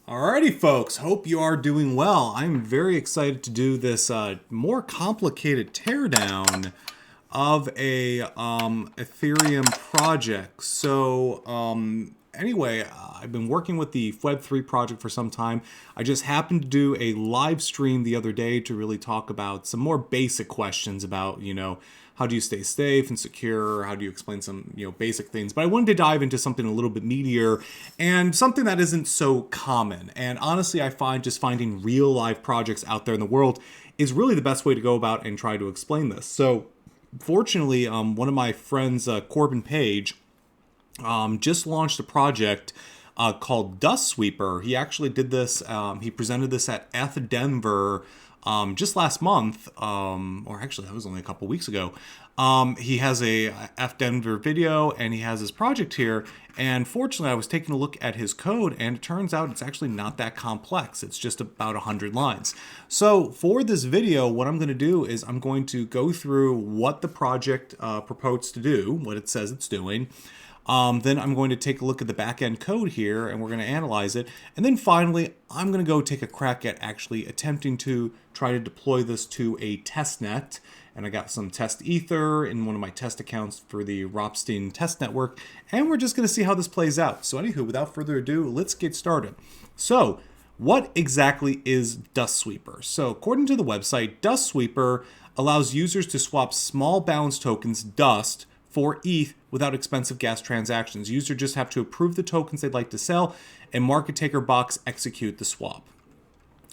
Alrighty, folks. Hope you are doing well. I'm very excited to do this more complicated teardown of a Ethereum project. Anyway, I've been working with the Web3 project for some time. I just happened to do a live stream the other day to really talk about some more basic questions about, how do you stay safe and secure? How do you explain some, basic things? But I wanted to dive into something a little bit meatier and something that isn't so common. And honestly, I find just finding real life projects out there in the world is really the best way to go about and try to explain this. So, fortunately, one of my friends, Corbin Page, just launched a project called DustSweeper. He actually did this. He presented this at ETH Denver just last month, or actually that was only a couple weeks ago. He has a ETH Denver video, and he has his project here. And fortunately, I was taking a look at his code, and it turns out it's actually not that complex. It's just about 100 lines. So for this video, what I'm going to do is I'm going to go through what the project proposed to do, what it says it's doing. Then I'm going to take a look at the back-end code here, and we're going to analyze it. And then finally, I'm going to go take a crack at actually attempting to try to deploy this to a test net. And I got some test ether in one of my test accounts for the Ropstein test network. And we're just going to see how this plays out. So anywho, without further ado, let's get started. So what exactly is DustSweeper? So according to the website, DustSweeper allows users to swap small balance tokens, Dust, for ETH without expensive gas transactions. Users just have to approve the tokens they'd like to sell, and market taker box execute the swap.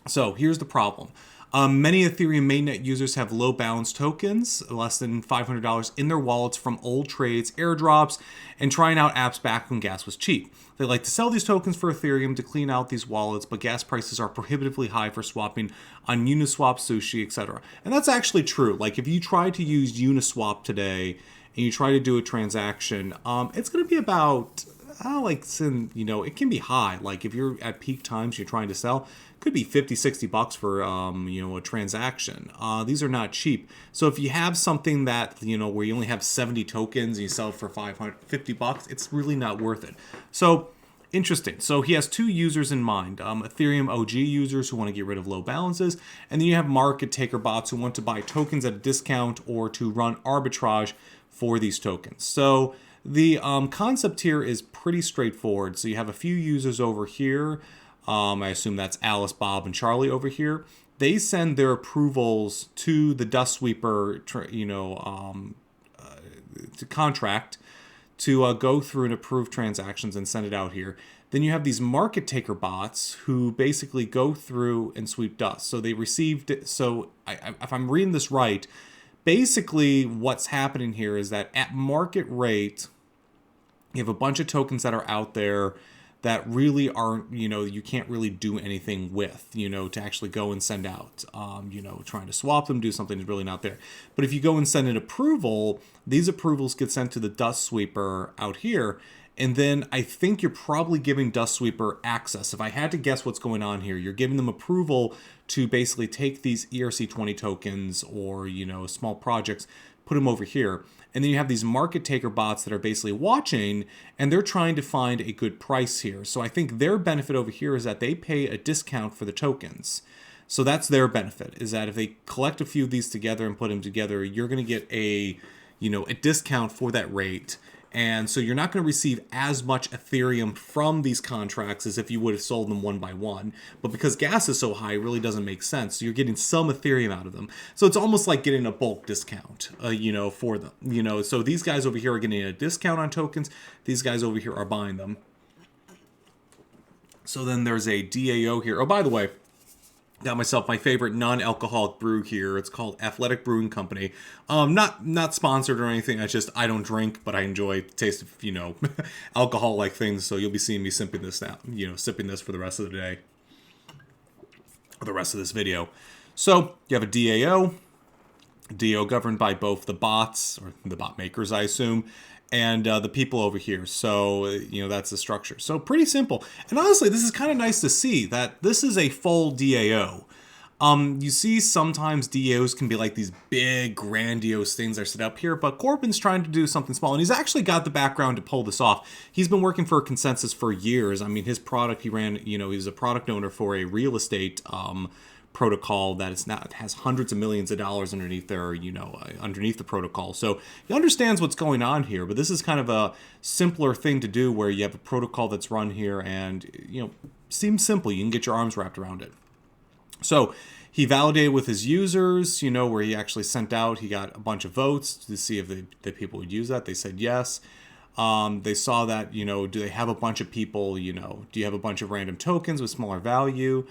So here's the problem. Many Ethereum mainnet users have low balance tokens, less than $500 in their wallets from old trades, airdrops, and trying out apps back when gas was cheap. They like to sell these tokens for Ethereum to clean out these wallets, but gas prices are prohibitively high for swapping on Uniswap, Sushi, etc. And that's actually true. Like if you try to use Uniswap today and you try to do a transaction, it's going to be about, it can be high. Like if you're at peak times, you're trying to sell, it could be 50, 60 bucks for, a transaction. These are not cheap. So if you have something that, where you only have 70 tokens and you sell it for 550 bucks, it's really not worth it. So interesting. So he has two users in mind, Ethereum OG users who want to get rid of low balances, and then you have market taker bots who want to buy tokens at a discount or to run arbitrage for these tokens. So the concept here is pretty straightforward. So you have a few users over here. I assume that's Alice, Bob, and Charlie over here. They send their approvals to the DustSweeper, to contract to go through and approve transactions and send it out here. Then you have these market taker bots who basically go through and sweep dust. So they received it. So if I'm reading this right, basically what's happening here is that at market rate, you have a bunch of tokens that are out there that really aren't, you can't really do anything with, to actually go and send out, trying to swap them, do something is really not there. But if you go and send an approval, these approvals get sent to the DustSweeper out here. And then I think you're probably giving DustSweeper access. If I had to guess what's going on here, you're giving them approval to basically take these ERC20 tokens or, small projects, put them over here. And then you have these market taker bots that are basically watching, and they're trying to find a good price here. So I think their benefit over here is that they pay a discount for the tokens. So that's their benefit, is that if they collect a few of these together and put them together, you're going to get a discount for that rate. And so you're not going to receive as much Ethereum from these contracts as if you would have sold them one by one. But because gas is so high, it really doesn't make sense. So you're getting some Ethereum out of them. So it's almost like getting a bulk discount, for them. So these guys over here are getting a discount on tokens. These guys over here are buying them. So then there's a DAO here. Oh, by the way, got myself my favorite non-alcoholic brew here. It's called Athletic Brewing Company. Not sponsored or anything. I don't drink, but I enjoy the taste of, alcohol-like things. So you'll be seeing me sipping this now, sipping this for the rest of the day, or the rest of this video. So you have a DAO governed by both the bots, or the bot makers, I assume, and the people over here. So, that's the structure. So pretty simple. And honestly, this is kind of nice to see that this is a full DAO. You see sometimes DAOs can be like these big, grandiose things that are set up here, but Corbin's trying to do something small, and he's actually got the background to pull this off. He's been working for Consensus for years. I mean, his product, he ran, he was a product owner for a real estate protocol that is now has hundreds of millions of dollars underneath their, underneath the protocol. So he understands what's going on here, but this is kind of a simpler thing to do where you have a protocol that's run here and, seems simple. You can get your arms wrapped around it. So he validated with his users, where he actually sent out, he got a bunch of votes to see if the people would use that. They said yes. They saw that, do they have a bunch of people, do you have a bunch of random tokens with smaller value?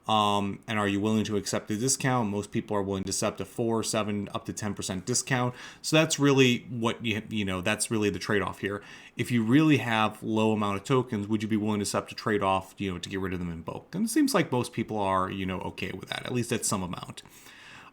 And are you willing to accept the discount? Most people are willing to accept a 4, 7, up to 10% discount. So that's really what that's really the trade-off here. If you really have low amount of tokens, would you be willing to accept a trade-off, to get rid of them in bulk? And it seems like most people are, okay with that, at least at some amount.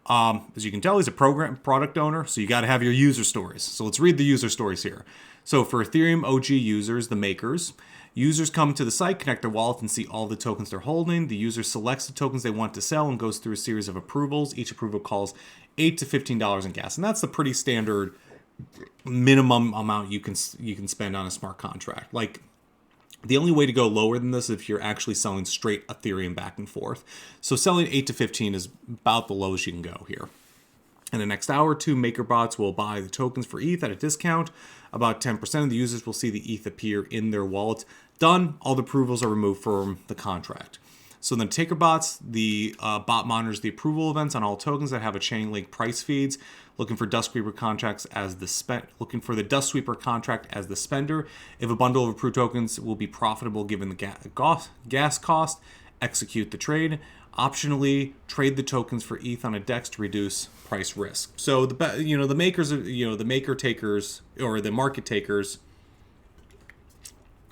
As you can tell, he's a product owner, so you got to have your user stories. So let's read the user stories here. So for Ethereum OG users, the makers, users come to the site, connect their wallet, and see all the tokens they're holding. The user selects the tokens they want to sell and goes through a series of approvals. Each approval costs $8 to $15 in gas, and that's the pretty standard minimum amount you can spend on a smart contract. Like, the only way to go lower than this is if you're actually selling straight Ethereum back and forth. So selling 8 to 15 is about the lowest you can go here. In the next hour or two, MakerBots will buy the tokens for ETH at a discount. About 10% of the users will see the ETH appear in their wallet. Done. All the approvals are removed from the contract. So then TakerBots, the bot monitors the approval events on all tokens that have a chain link price feeds, looking for DustSweeper contracts as looking for the DustSweeper contract as the spender. If a bundle of approved tokens will be profitable given the gas cost, execute the trade. Optionally, trade the tokens for ETH on a DEX to reduce price risk. So the makers, the maker takers or the market takers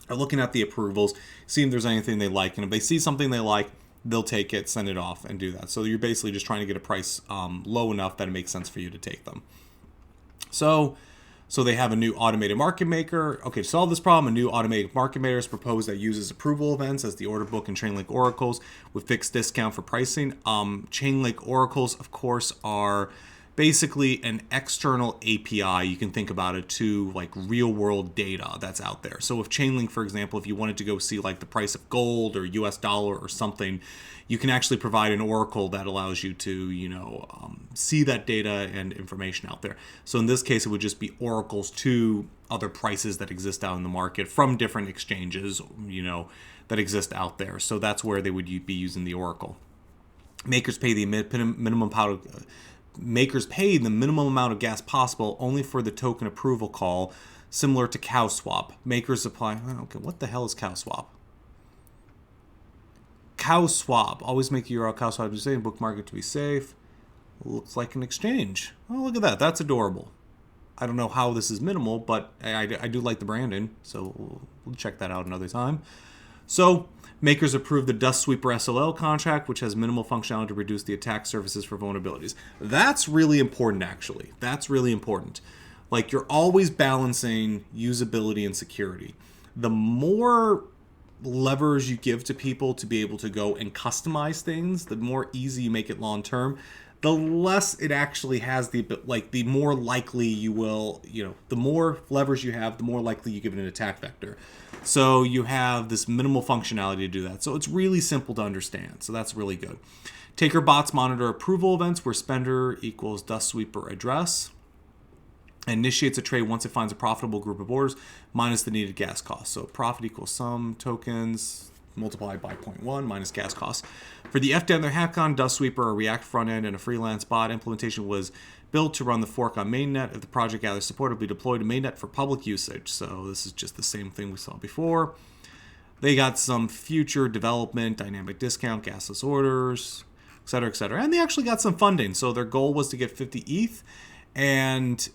are looking at the approvals, seeing if there's anything they like, and if they see something they like, they'll take it, send it off, and do that. So you're basically just trying to get a price low enough that it makes sense for you to take them. So they have a new automated market maker. Okay, to solve this problem, a new automated market maker is proposed that uses approval events as the order book and Chainlink oracles with fixed discount for pricing. Chainlink oracles, of course, are basically an external API, you can think about it, to like real world data that's out there. So if Chainlink, for example, if you wanted to go see like the price of gold or US dollar or something, you can actually provide an oracle that allows you to, see that data and information out there. So in this case, it would just be oracles to other prices that exist out in the market from different exchanges, that exist out there. So that's where they would be using the oracle. Makers pay the minimum amount of gas possible only for the token approval call, similar to cow swap. Makers apply. Okay, what the hell is cow swap? Cow swap. Always make your cow swap. Just saying, bookmark it to be safe. Looks like an exchange. Oh, look at that. That's adorable. I don't know how this is minimal, but I do like the branding, so we'll check that out another time. So makers approved the DustSweeper SLL contract, which has minimal functionality to reduce the attack surfaces for vulnerabilities. That's really important, actually. That's really important. Like, you're always balancing usability and security. The more levers you give to people to be able to go and customize things, the more easy you make it long term, the less it actually has the more likely you will, the more levers you have, the more likely you give it an attack vector. So you have this minimal functionality to do that. So it's really simple to understand. So that's really good. TakerBots monitor approval events where spender equals DustSweeper address. Initiates a trade once it finds a profitable group of orders minus the needed gas cost. So profit equals sum tokens multiplied by 0.1 minus gas costs. For the FDN, their Hackon, DustSweeper, a React front end, and a freelance bot implementation was built to run the fork on mainnet. If the project gathers support, it will be deployed to mainnet for public usage. So this is just the same thing we saw before. They got some future development, dynamic discount, gasless orders, etc., etc. And they actually got some funding. So their goal was to get 50 ETH. And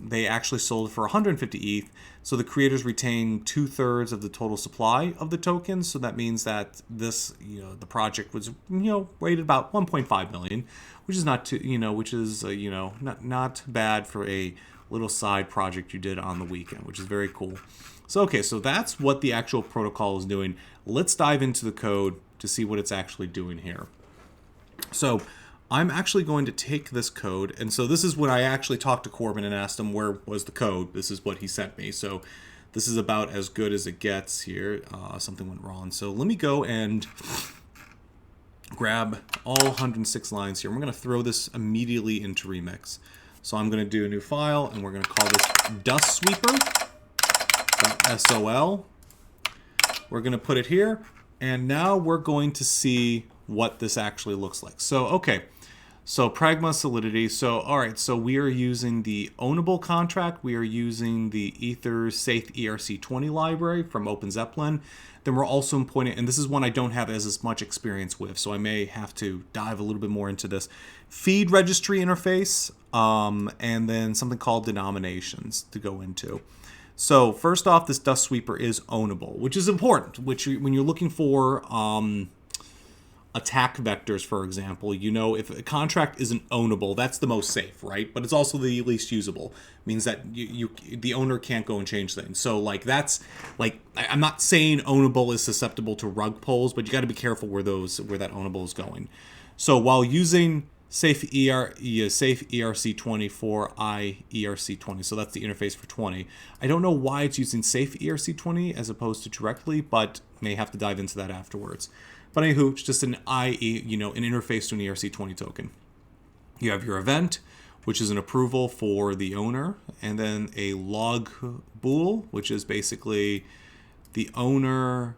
they actually sold for 150 ETH. So the creators retain 2/3 of the total supply of the tokens. So that means that this, the project was, rated about 1.5 million, which is not too, not bad for a little side project you did on the weekend, which is very cool. So, okay, so that's what the actual protocol is doing. Let's dive into the code to see what it's actually doing here. So I'm actually going to take this code. And so this is when I actually talked to Corbin and asked him where was the code. This is what he sent me. So this is about as good as it gets here. Something went wrong. So let me go and grab all 106 lines here. We're going to throw this immediately into Remix. So I'm going to do a new file, and we're going to call this DustSweeper.sol. We're going to put it here, and now we're going to see what this actually looks like. So, okay. So Pragma Solidity. So, all right. So we are using the ownable contract. We are using the Ether Safe ERC20 library from OpenZeppelin. Then we're also importing, and this is one I don't have as much experience with, so I may have to dive a little bit more into this. Feed registry interface, and then something called denominations to go into. So first off, this DustSweeper is ownable, which is important. When you're looking for attack vectors, for example, you know, if a contract isn't ownable, that's the most safe, right? But it's also the least usable. It means that the owner can't go and change things. So like that's like, I'm not saying ownable is susceptible to rug pulls, but you got to be careful where that ownable is going. So while using Safe ERC20 for IERC20, so that's the interface for 20. I don't know why it's using Safe ERC20 as opposed to directly, but may have to dive into that afterwards. But anywho, it's just an an interface to an ERC20 token. You have your event, which is an approval for the owner, and then a log bool, which is basically the owner,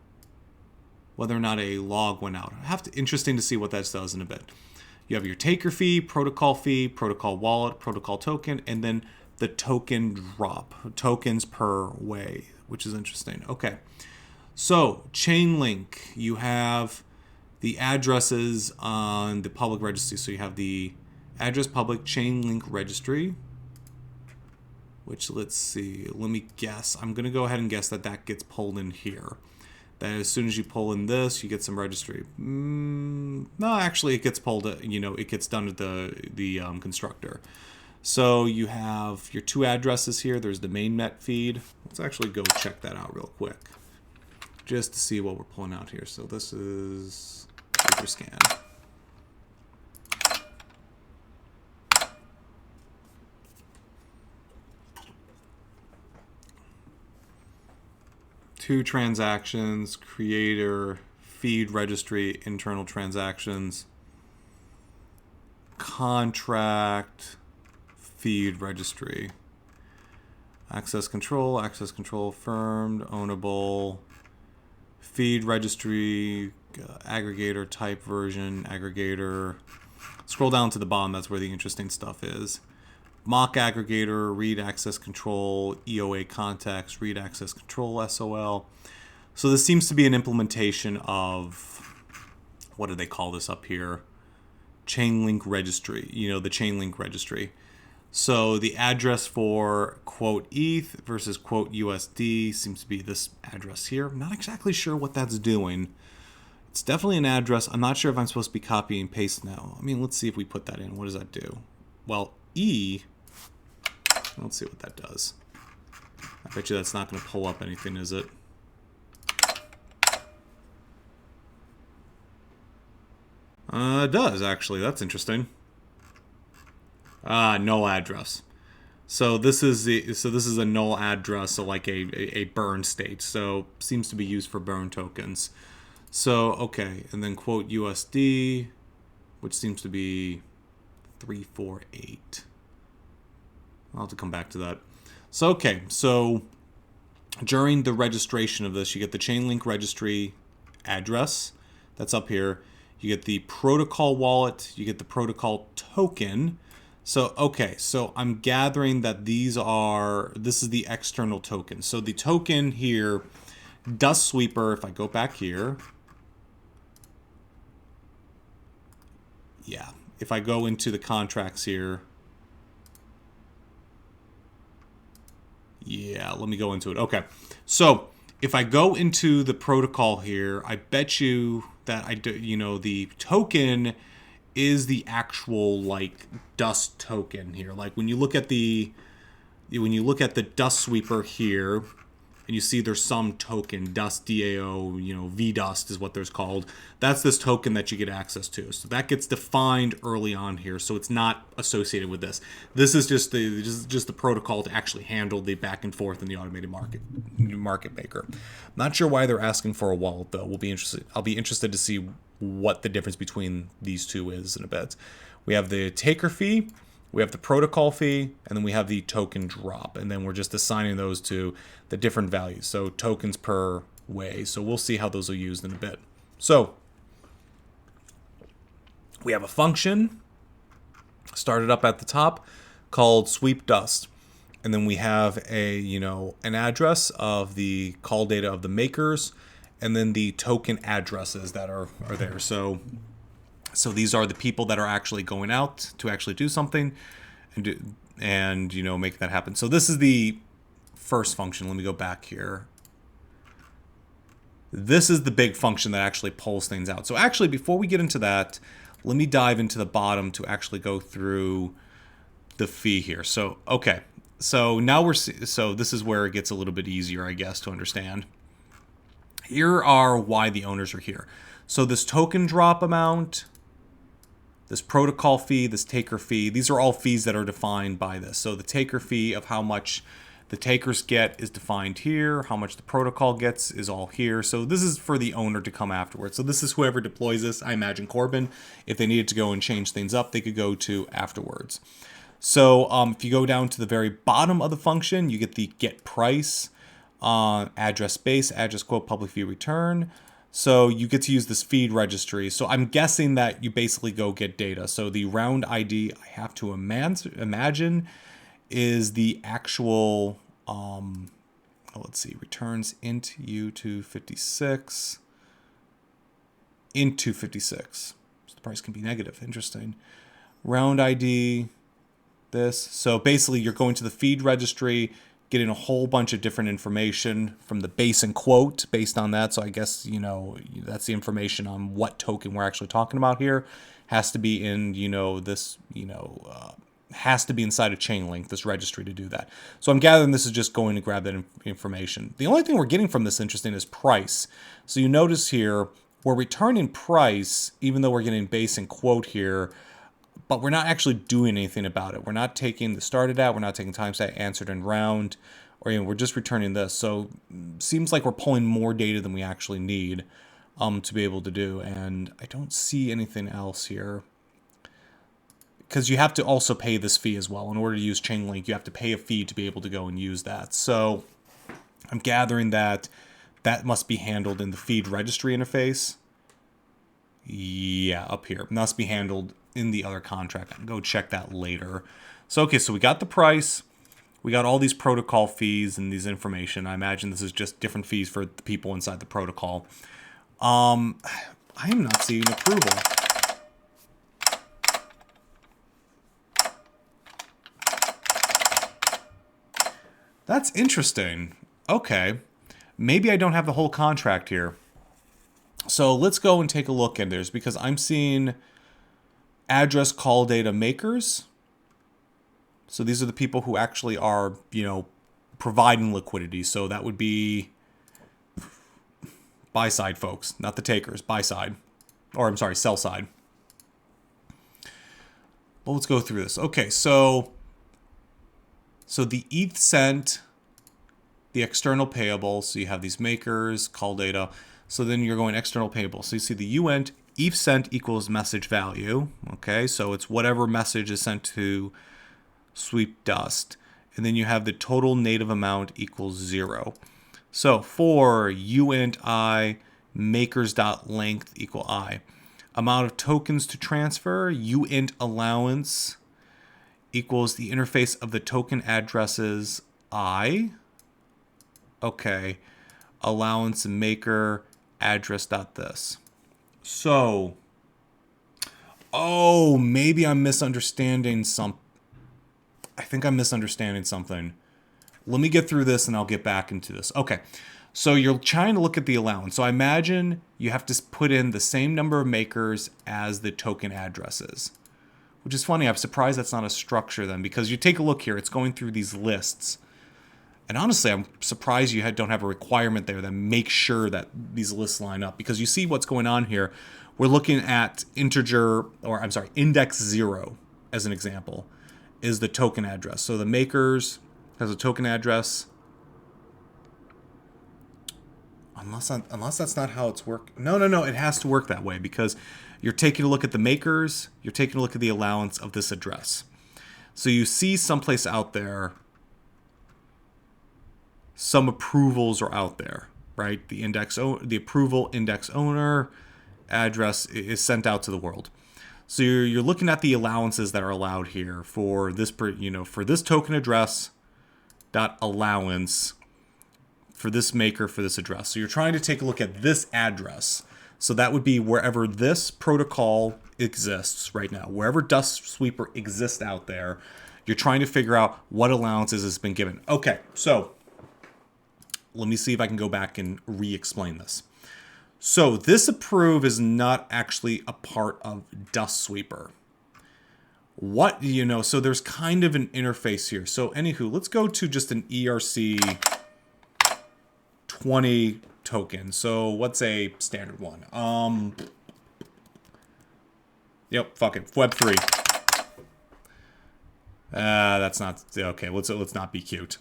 whether or not a log went out. Interesting to see what that does in a bit. You have your taker fee, protocol wallet, protocol token, and then the token drop, tokens per way, which is interesting. Okay. So Chainlink, you have the addresses on the public registry. So you have the address public Chainlink registry, which let's see, let me guess. I'm going to go ahead and guess that gets pulled in here. That as soon as you pull in this, you get some registry. No, actually it gets pulled, it gets done at the constructor. So you have your two addresses here. There's the mainnet feed. Let's actually go check that out real quick, just to see what we're pulling out here. So this is scan. Two transactions, creator, feed registry, internal transactions, contract, feed registry, access control affirmed, ownable, feed registry, aggregator type version, aggregator. Scroll down to the bottom, that's where the interesting stuff is. Mock aggregator, read access control, EOA context, read access control, SOL. So this seems to be an implementation of, what do they call this up here? Chainlink registry, the Chainlink registry. So the address for quote ETH versus quote USD seems to be this address here. I'm not exactly sure what that's doing. It's definitely an address. I'm not sure if I'm supposed to be copying and pasting now. I mean, let's see if we put that in. What does that do? Well, let's see what that does. I bet you that's not going to pull up anything, is it? It does, actually. That's interesting. Null address. So this is a null address, so like a burn state. So seems to be used for burn tokens. So okay, and then quote USD, which seems to be 348. I'll have to come back to that. So okay, so during the registration of this, you get the Chainlink registry address that's up here. You get the protocol wallet, you get the protocol token. So okay, so I'm gathering that this is the external token. So the token here, DustSweeper, if I go back here, yeah, if I go into the contracts here, yeah, let me go into it. Okay, so if I go into the protocol here, I bet you that the token is the actual like dust token here. Like when you look at the DustSweeper here, and you see there's some token, Dust, DAO, VDust is what there's called. That's this token that you get access to. So that gets defined early on here, so it's not associated with this. This is just the protocol to actually handle the back and forth in the automated market maker. I'm not sure why they're asking for a wallet though. I'll be interested to see what the difference between these two is in a bit. We have the taker fee, we have the protocol fee, and then we have the token drop. And then we're just assigning those to the different values. So tokens per way. So we'll see how those are used in a bit. So we have a function started up at the top called sweep dust. And then we have an address of the call data of the makers, and then the token addresses that are there. So these are the people that are actually going out to actually do something and make that happen. So this is the first function. Let me go back here. This is the big function that actually pulls things out. So actually, before we get into that, let me dive into the bottom to actually go through the fee here. So, okay. So now so this is where it gets a little bit easier, I guess, to understand. Here are why the owners are here. So this token drop amount, this protocol fee, this taker fee, these are all fees that are defined by this. So the taker fee of how much the takers get is defined here. How much the protocol gets is all here. So this is for the owner to come afterwards. So this is whoever deploys this. I imagine Corbin, if they needed to go and change things up, they could go to afterwards. So if you go down to the very bottom of the function, you get the get price, address space, address quote, public fee return. So you get to use this feed registry. So I'm guessing that you basically go get data. So the round ID, I have to imagine, is the actual, let's see, returns int u256 into 56. So the price can be negative. Interesting. Round ID, this. So basically you're going to the feed registry, getting a whole bunch of different information from the base and quote based on that. So I guess, that's the information on what token we're actually talking about here. Has to be in, has to be inside of Chainlink, this registry, to do that. So I'm gathering this is just going to grab that information. The only thing we're getting from this interesting is price. So you notice here, we're returning price, even though we're getting base and quote here, but we're not actually doing anything about it. We're not taking the started at, we're not taking timestamp, answered, and round, or we're just returning this. So seems like we're pulling more data than we actually need to be able to do. And I don't see anything else here, because you have to also pay this fee as well. In order to use Chainlink, you have to pay a fee to be able to go and use that. So I'm gathering that that must be handled in the feed registry interface. Yeah, up here. It must be handled in the other contract. I can go check that later. So, okay, so we got the price. We got all these protocol fees and these information. I imagine this is just different fees for the people inside the protocol. I am not seeing approval. That's interesting. Okay. Maybe I don't have the whole contract here. So let's go and take a look at this, because I'm seeing address call data makers. So these are the people who actually are, providing liquidity. So that would be buy side folks, not the takers, buy side. Or I'm sorry, sell side. Well, let's go through this. Okay, so the ETH sent, the external payable. So you have these makers, call data. So then you're going external payable. So you see the UENT, ETH sent equals message value. Okay, so it's whatever message is sent to sweep dust. And then you have the total native amount equals 0. So for UENT I, makers.length equal I. Amount of tokens to transfer, UENT allowance equals the interface of the token addresses I. Okay, allowance maker address dot this. So, oh, maybe I'm misunderstanding something. I think I'm misunderstanding something. Let me get through this and I'll get back into this. Okay, so you're trying to look at the allowance. So I imagine you have to put in the same number of makers as the token addresses, which is funny. I'm surprised that's not a structure then, because you take a look here. It's going through these lists. And honestly, I'm surprised you don't have a requirement there that makes sure that these lists line up, because you see what's going on here. We're looking at index 0 as an example is the token address. So the makers has a token address. Unless that's not how it's working. No, it has to work that way, because you're taking a look at the makers, you're taking a look at the allowance of this address. So you see someplace out there, some approvals are out there, right? The approval index owner address is sent out to the world. So you're looking at the allowances that are allowed here for this, for this token address dot allowance for this maker for this address. So you're trying to take a look at this address. So that would be wherever this protocol exists right now, wherever DustSweeper exists out there. You're trying to figure out what allowances has been given. Okay, so let me see if I can go back and re-explain this. So this approve is not actually a part of DustSweeper. So there's kind of an interface here. So anywho, let's go to just an ERC 20 token. So what's a standard one? Fuck it. Web3. That's not okay. Let's not be cute.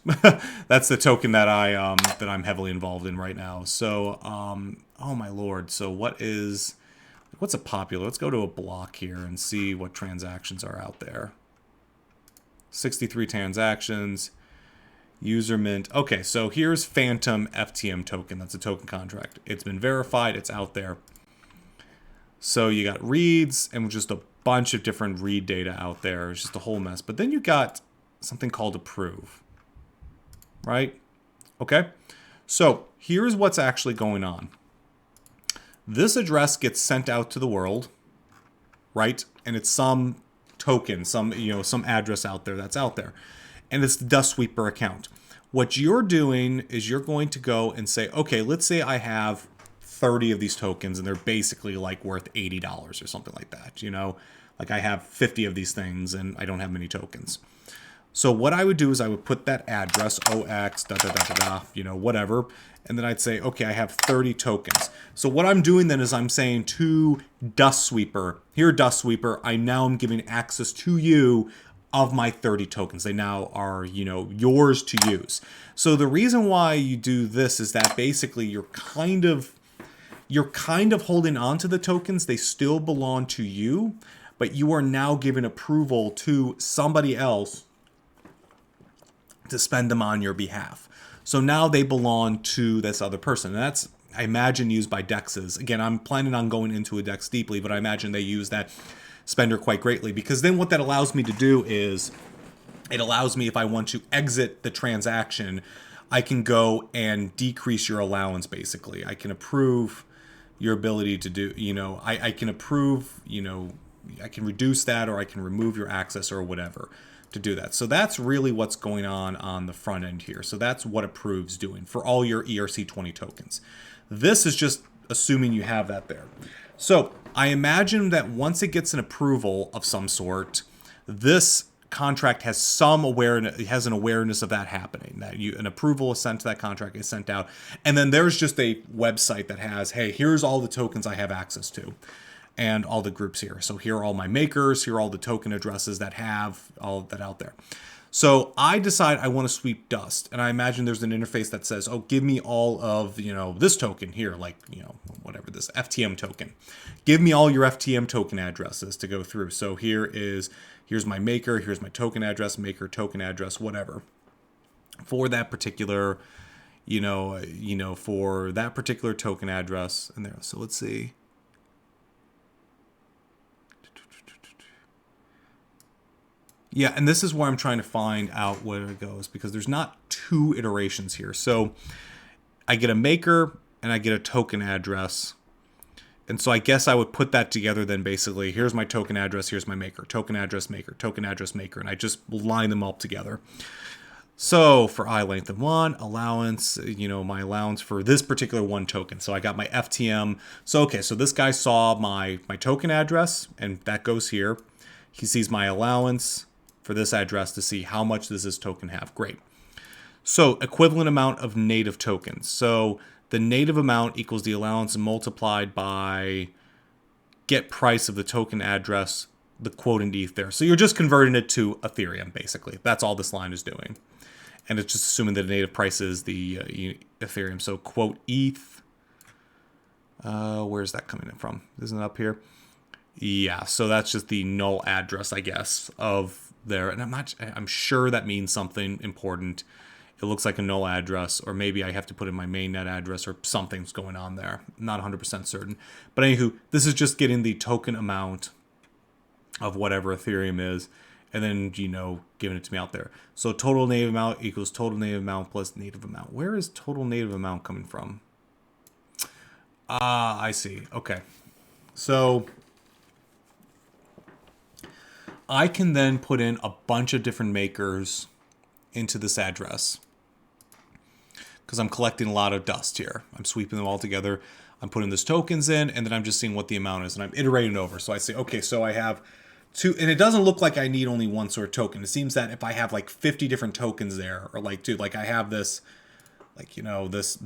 That's the token that I'm heavily involved in right now. So oh my lord. So what's a popular? Let's go to a block here and see what transactions are out there. 63 transactions. User mint. Okay, so here's Phantom FTM token. That's a token contract. It's been verified. It's out there. So you got reads and just a bunch of different read data out there. It's just a whole mess. But then you got something called approve, right? Okay, so here's what's actually going on. This address gets sent out to the world, right? And it's some token, some address out there that's out there. And it's the DustSweeper account. What you're doing is you're going to go and say, okay, let's say I have 30 of these tokens and they're basically like worth $80 or something like that. Like I have 50 of these things and I don't have many tokens. So what I would do is I would put that address, OX, whatever. And then I'd say, okay, I have 30 tokens. So what I'm doing then is I'm saying to DustSweeper, here DustSweeper, I now am giving access to you of my 30 tokens. They now are, yours to use. So the reason why you do this is that basically you're kind of holding on to the tokens. They still belong to you, but you are now giving approval to somebody else to spend them on your behalf. So now they belong to this other person. And that's, I imagine, used by dexes. Again, I'm planning on going into a dex deeply, but I imagine they use that spender quite greatly, because then what that allows me to do is it allows me, if I want to exit the transaction, I can go and decrease your allowance. Basically, I can approve your ability to do, I can approve, I can reduce that, or I can remove your access or whatever to do that. So that's really what's going on the front end here. So that's what approve's doing for all your ERC20 tokens. This is just assuming you have that there. So I imagine that once it gets an approval of some sort, this contract has some awareness, it has an awareness of that happening, that an approval is sent to that contract, is sent out. And then there's just a website that has, hey, here's all the tokens I have access to and all the groups here. So here are all my makers, here are all the token addresses that have all of that out there. So I decide I want to sweep dust, and I imagine there's an interface that says, oh, give me all of, this token here, like, whatever, this FTM token. Give me all your FTM token addresses to go through. So here's my maker, here's my token address, maker, token address, whatever. For that particular, for that particular token address in there. So let's see. Yeah, and this is where I'm trying to find out where it goes, because there's not two iterations here. So I get a maker and I get a token address. And so I guess I would put that together then, basically. Here's my token address, here's my maker, token address, maker, token address, maker. And I just line them all together. So for I length of 1, allowance, my allowance for this particular one token. So I got my FTM. So, okay, so this guy saw my token address, and that goes here. He sees my allowance for this address to see how much does this token have. Great. So equivalent amount of native tokens. So the native amount equals the allowance multiplied by get price of the token address, the quote in ETH there. So you're just converting it to Ethereum, basically. That's all this line is doing. And it's just assuming that the native price is the Ethereum. So quote ETH. Where's that coming in from? Isn't it up here? Yeah, so that's just the null address, I guess, of there. And I'm sure that means something important. It looks like a null address, or maybe I have to put in my mainnet address, or something's going on there. I'm not 100% certain. But anywho, this is just getting the token amount of whatever Ethereum is, and then, giving it to me out there. So total native amount equals total native amount plus native amount. Where is total native amount coming from? I see. Okay. So I can then put in a bunch of different makers into this address, because I'm collecting a lot of dust here. I'm sweeping them all together. I'm putting these tokens in, and then I'm just seeing what the amount is, and I'm iterating over. So I say, okay, so I have two, and it doesn't look like I need only one sort of token. It seems that if I have like 50 different tokens there, or like, dude, like I have this, like, this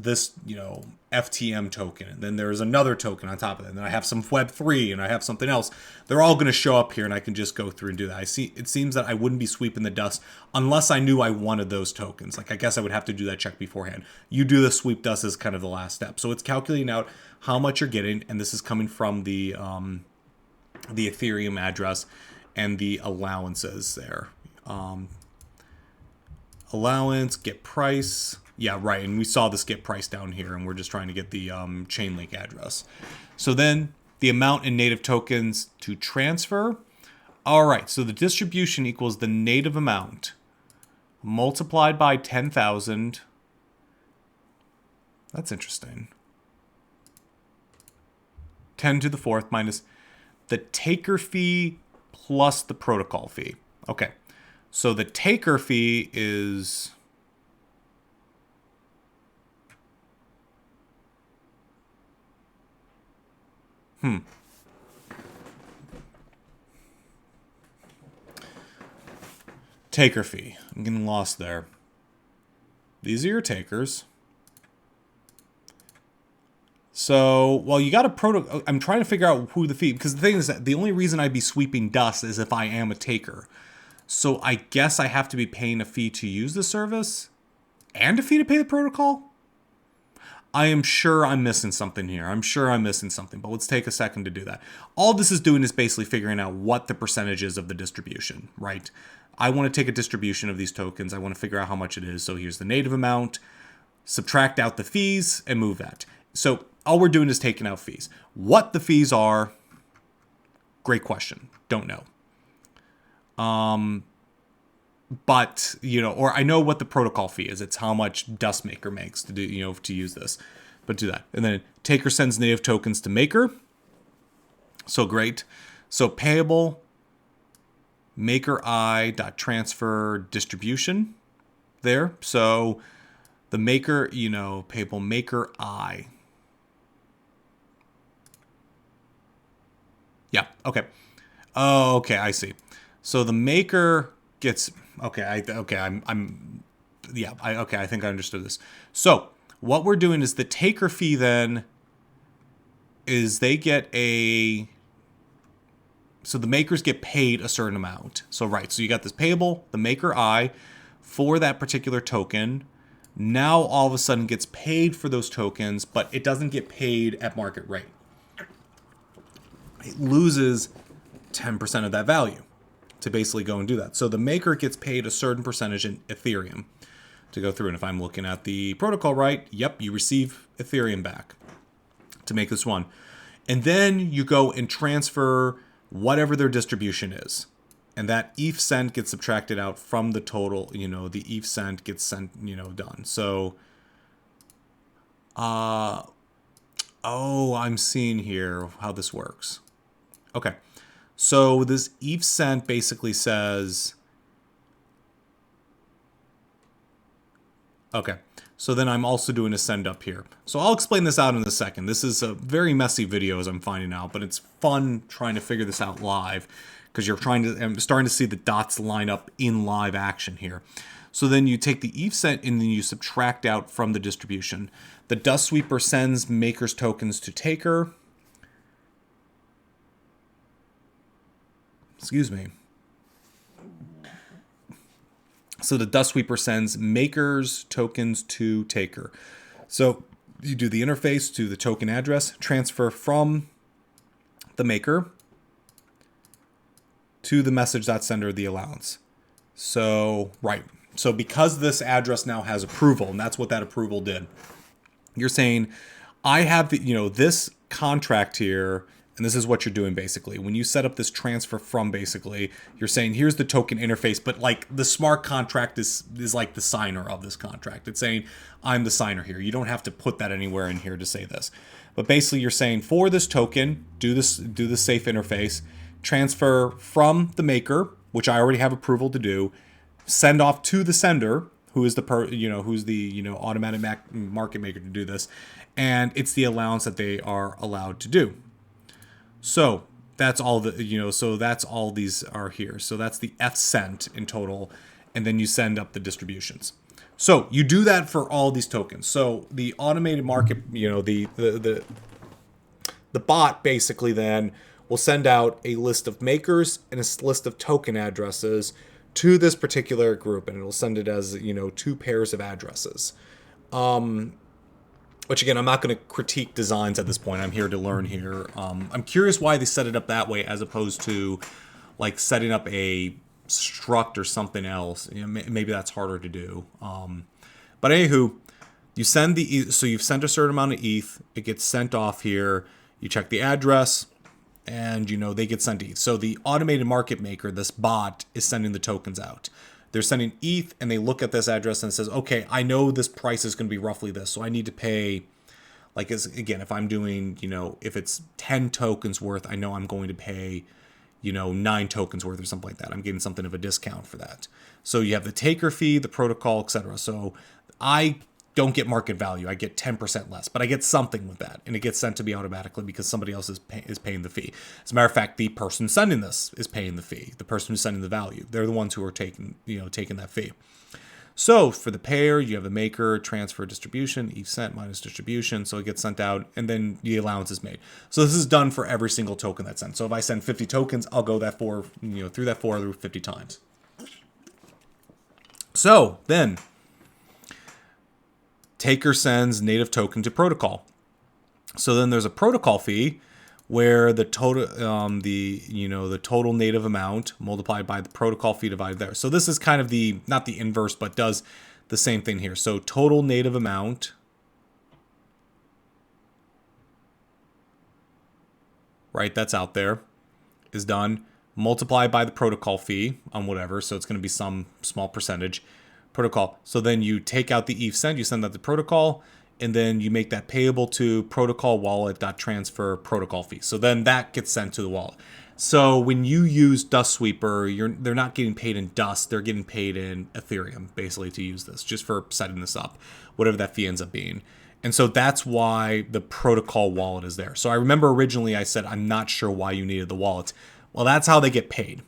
FTM token, and then there's another token on top of it, and then I have some Web3, and I have something else. They're all going to show up here, and I can just go through and do that. It seems that I wouldn't be sweeping the dust unless I knew I wanted those tokens. Like, I guess I would have to do that check beforehand. You do the sweep dust as kind of the last step. So it's calculating out how much you're getting, and this is coming from the Ethereum address and the allowances there. Allowance, get price. Yeah, right, and we saw this get price down here, and we're just trying to get the chain link address. So then the amount in native tokens to transfer. All right, so the distribution equals the native amount multiplied by 10,000. That's interesting. 10 to the fourth minus the taker fee plus the protocol fee. Okay, so the taker fee is... Taker fee. I'm getting lost there. These are your takers. So, well, you got a protocol. I'm trying to figure out who the fee, because the thing is that the only reason I'd be sweeping dust is if I am a taker. So I guess I have to be paying a fee to use the service and a fee to pay the protocol. I am sure I'm missing something here. I'm sure I'm missing something, but let's take a second to do that. All this is doing is basically figuring out what the percentage is of the distribution, right? I want to take a distribution of these tokens. I want to figure out how much it is. So here's the native amount, subtract out the fees, and move that. So all we're doing is taking out fees. What the fees are, great question. Don't know. But, or I know what the protocol fee is. It's how much DustMaker makes to do, to use this. But do that. And then taker sends native tokens to maker. So great. So payable, maker I dot transfer distribution there. So the maker, payable maker I. Yeah. Okay. Oh, okay. I see. So the maker gets... Okay, I think I understood this. So what we're doing is the taker fee then is they get so the makers get paid a certain amount. So right, so you got this payable, the maker I, for that particular token. Now all of a sudden gets paid for those tokens, but it doesn't get paid at market rate. It loses 10% of that value to basically go and do that. So the maker gets paid a certain percentage in Ethereum to go through. And if I'm looking at the protocol right, yep, you receive Ethereum back to make this one. And then you go and transfer whatever their distribution is. And that ETH cent gets subtracted out from the total, the ETH cent gets sent, done. So, I'm seeing here how this works. Okay. So this ETH cent basically says, okay, so then I'm also doing a send up here. So I'll explain this out in a second. This is a very messy video as I'm finding out, but it's fun trying to figure this out live because I'm starting to see the dots line up in live action here. So then you take the ETH sent and then you subtract out from the distribution. The DustSweeper sends maker's tokens to taker. Excuse me. So the DustSweeper sends maker's tokens to taker. So you do the interface to the token address, transfer from the maker to the message.sender, the allowance. So, right. So because this address now has approval, and that's what that approval did, you're saying, I have the, this contract here, and this is what you're doing basically. When you set up this transfer from, basically, you're saying, here's the token interface, but like the smart contract is like the signer of this contract. It's saying, I'm the signer here. You don't have to put that anywhere in here to say this. But basically you're saying, for this token, do the safe interface, transfer from the maker, which I already have approval to do, send off to the sender, who is who's the automatic market maker to do this, and it's the allowance that they are allowed to do. So that's all so that's all these are here. So that's the F sent in total, and then you send up the distributions. So you do that for all these tokens. So the automated market, the bot basically then will send out a list of makers and a list of token addresses to this particular group, and it'll send it as 2 pairs of addresses. Which again, I'm not going to critique designs at this point. I'm here to learn here. I'm curious why they set it up that way as opposed to like setting up a struct or something else. Maybe that's harder to do. But anywho, you send so you've sent a certain amount of ETH. It gets sent off here. You check the address, and they get sent ETH. So the automated market maker, this bot, is sending the tokens out. They're sending ETH, and they look at this address and it says, okay, I know this price is going to be roughly this, so I need to pay, like, again, if I'm doing, if it's 10 tokens worth, I know I'm going to pay, 9 tokens worth or something like that. I'm getting something of a discount for that. So you have the taker fee, the protocol, etc. So I don't get market value. I get 10% less, but I get something with that, and it gets sent to me automatically because somebody else is paying the fee. As a matter of fact, the person sending this is paying the fee. The person who's sending the value, they're the ones who are taking that fee. So for the payer, you have the maker, transfer, distribution, ETH sent minus distribution. So it gets sent out, and then the allowance is made. So this is done for every single token that's sent. So if I send 50 tokens, I'll go through that 50 times. So then, taker sends native token to protocol. So then there's a protocol fee where the total the total native amount multiplied by the protocol fee divided there. So this is kind of not the inverse, but does the same thing here. So total native amount, right, that's out there, is done, multiplied by the protocol fee on whatever. So it's going to be some small percentage. Protocol. So then you take out the ETH send, you send that to protocol, and then you make that payable to protocol wallet.transfer protocol fee. So then that gets sent to the wallet. So when you use DustSweeper, they're not getting paid in Dust, they're getting paid in Ethereum, basically, to use this, just for setting this up, whatever that fee ends up being. And so that's why the protocol wallet is there. So I remember originally I said, I'm not sure why you needed the wallet. Well, that's how they get paid.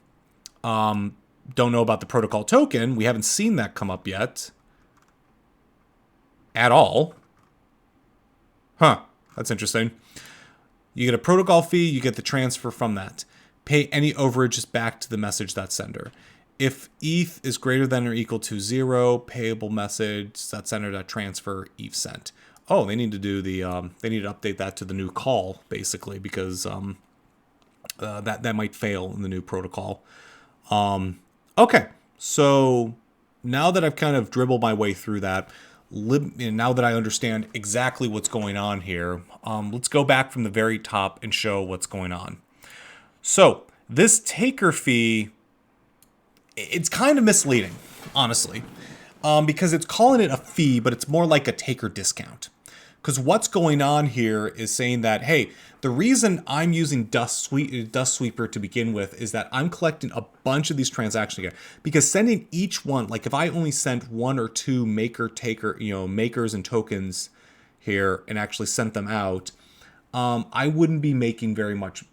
Don't know about the protocol token. We haven't seen that come up yet. At all. Huh. That's interesting. You get a protocol fee. You get the transfer from that. Pay any overages back to the message.sender. If ETH is greater than or equal to 0, payable message.sender.transfer ETH sent. Oh, they need to do they need to update that to the new call, basically, because that might fail in the new protocol. Okay, so now that I've kind of dribbled my way through that, now that I understand exactly what's going on here, let's go back from the very top and show what's going on. So this taker fee, it's kind of misleading, honestly, because it's calling it a fee, but it's more like a taker discount. Because what's going on here is saying that, hey, the reason I'm using DustSweeper to begin with is that I'm collecting a bunch of these transactions again. Because sending each one, like if I only sent 1 or 2 makers and tokens here and actually sent them out, I wouldn't be making very much,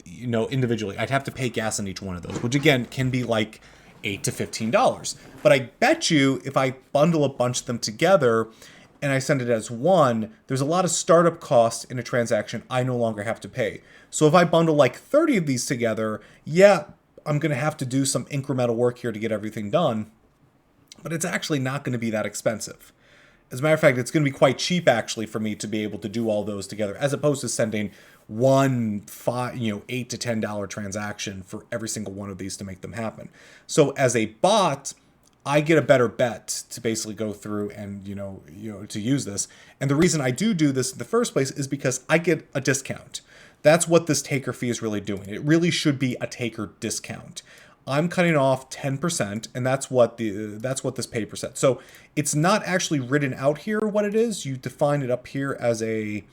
individually. I'd have to pay gas on each one of those, which again can be like $8 to $15. But I bet you if I bundle a bunch of them together and I send it as one, there's a lot of startup costs in a transaction I no longer have to pay. So if I bundle like 30 of these together, yeah, I'm going to have to do some incremental work here to get everything done, but it's actually not going to be that expensive. As a matter of fact, it's going to be quite cheap actually for me to be able to do all those together, as opposed to sending one $8 to $10 transaction for every single one of these to make them happen. So as a bot, I get a better bet to basically go through and to use this. And the reason I do this in the first place is because I get a discount. That's what this taker fee is really doing. It really should be a taker discount. I'm cutting off 10%, and that's what this pay percent. So it's not actually written out here what it is. You define it up here as a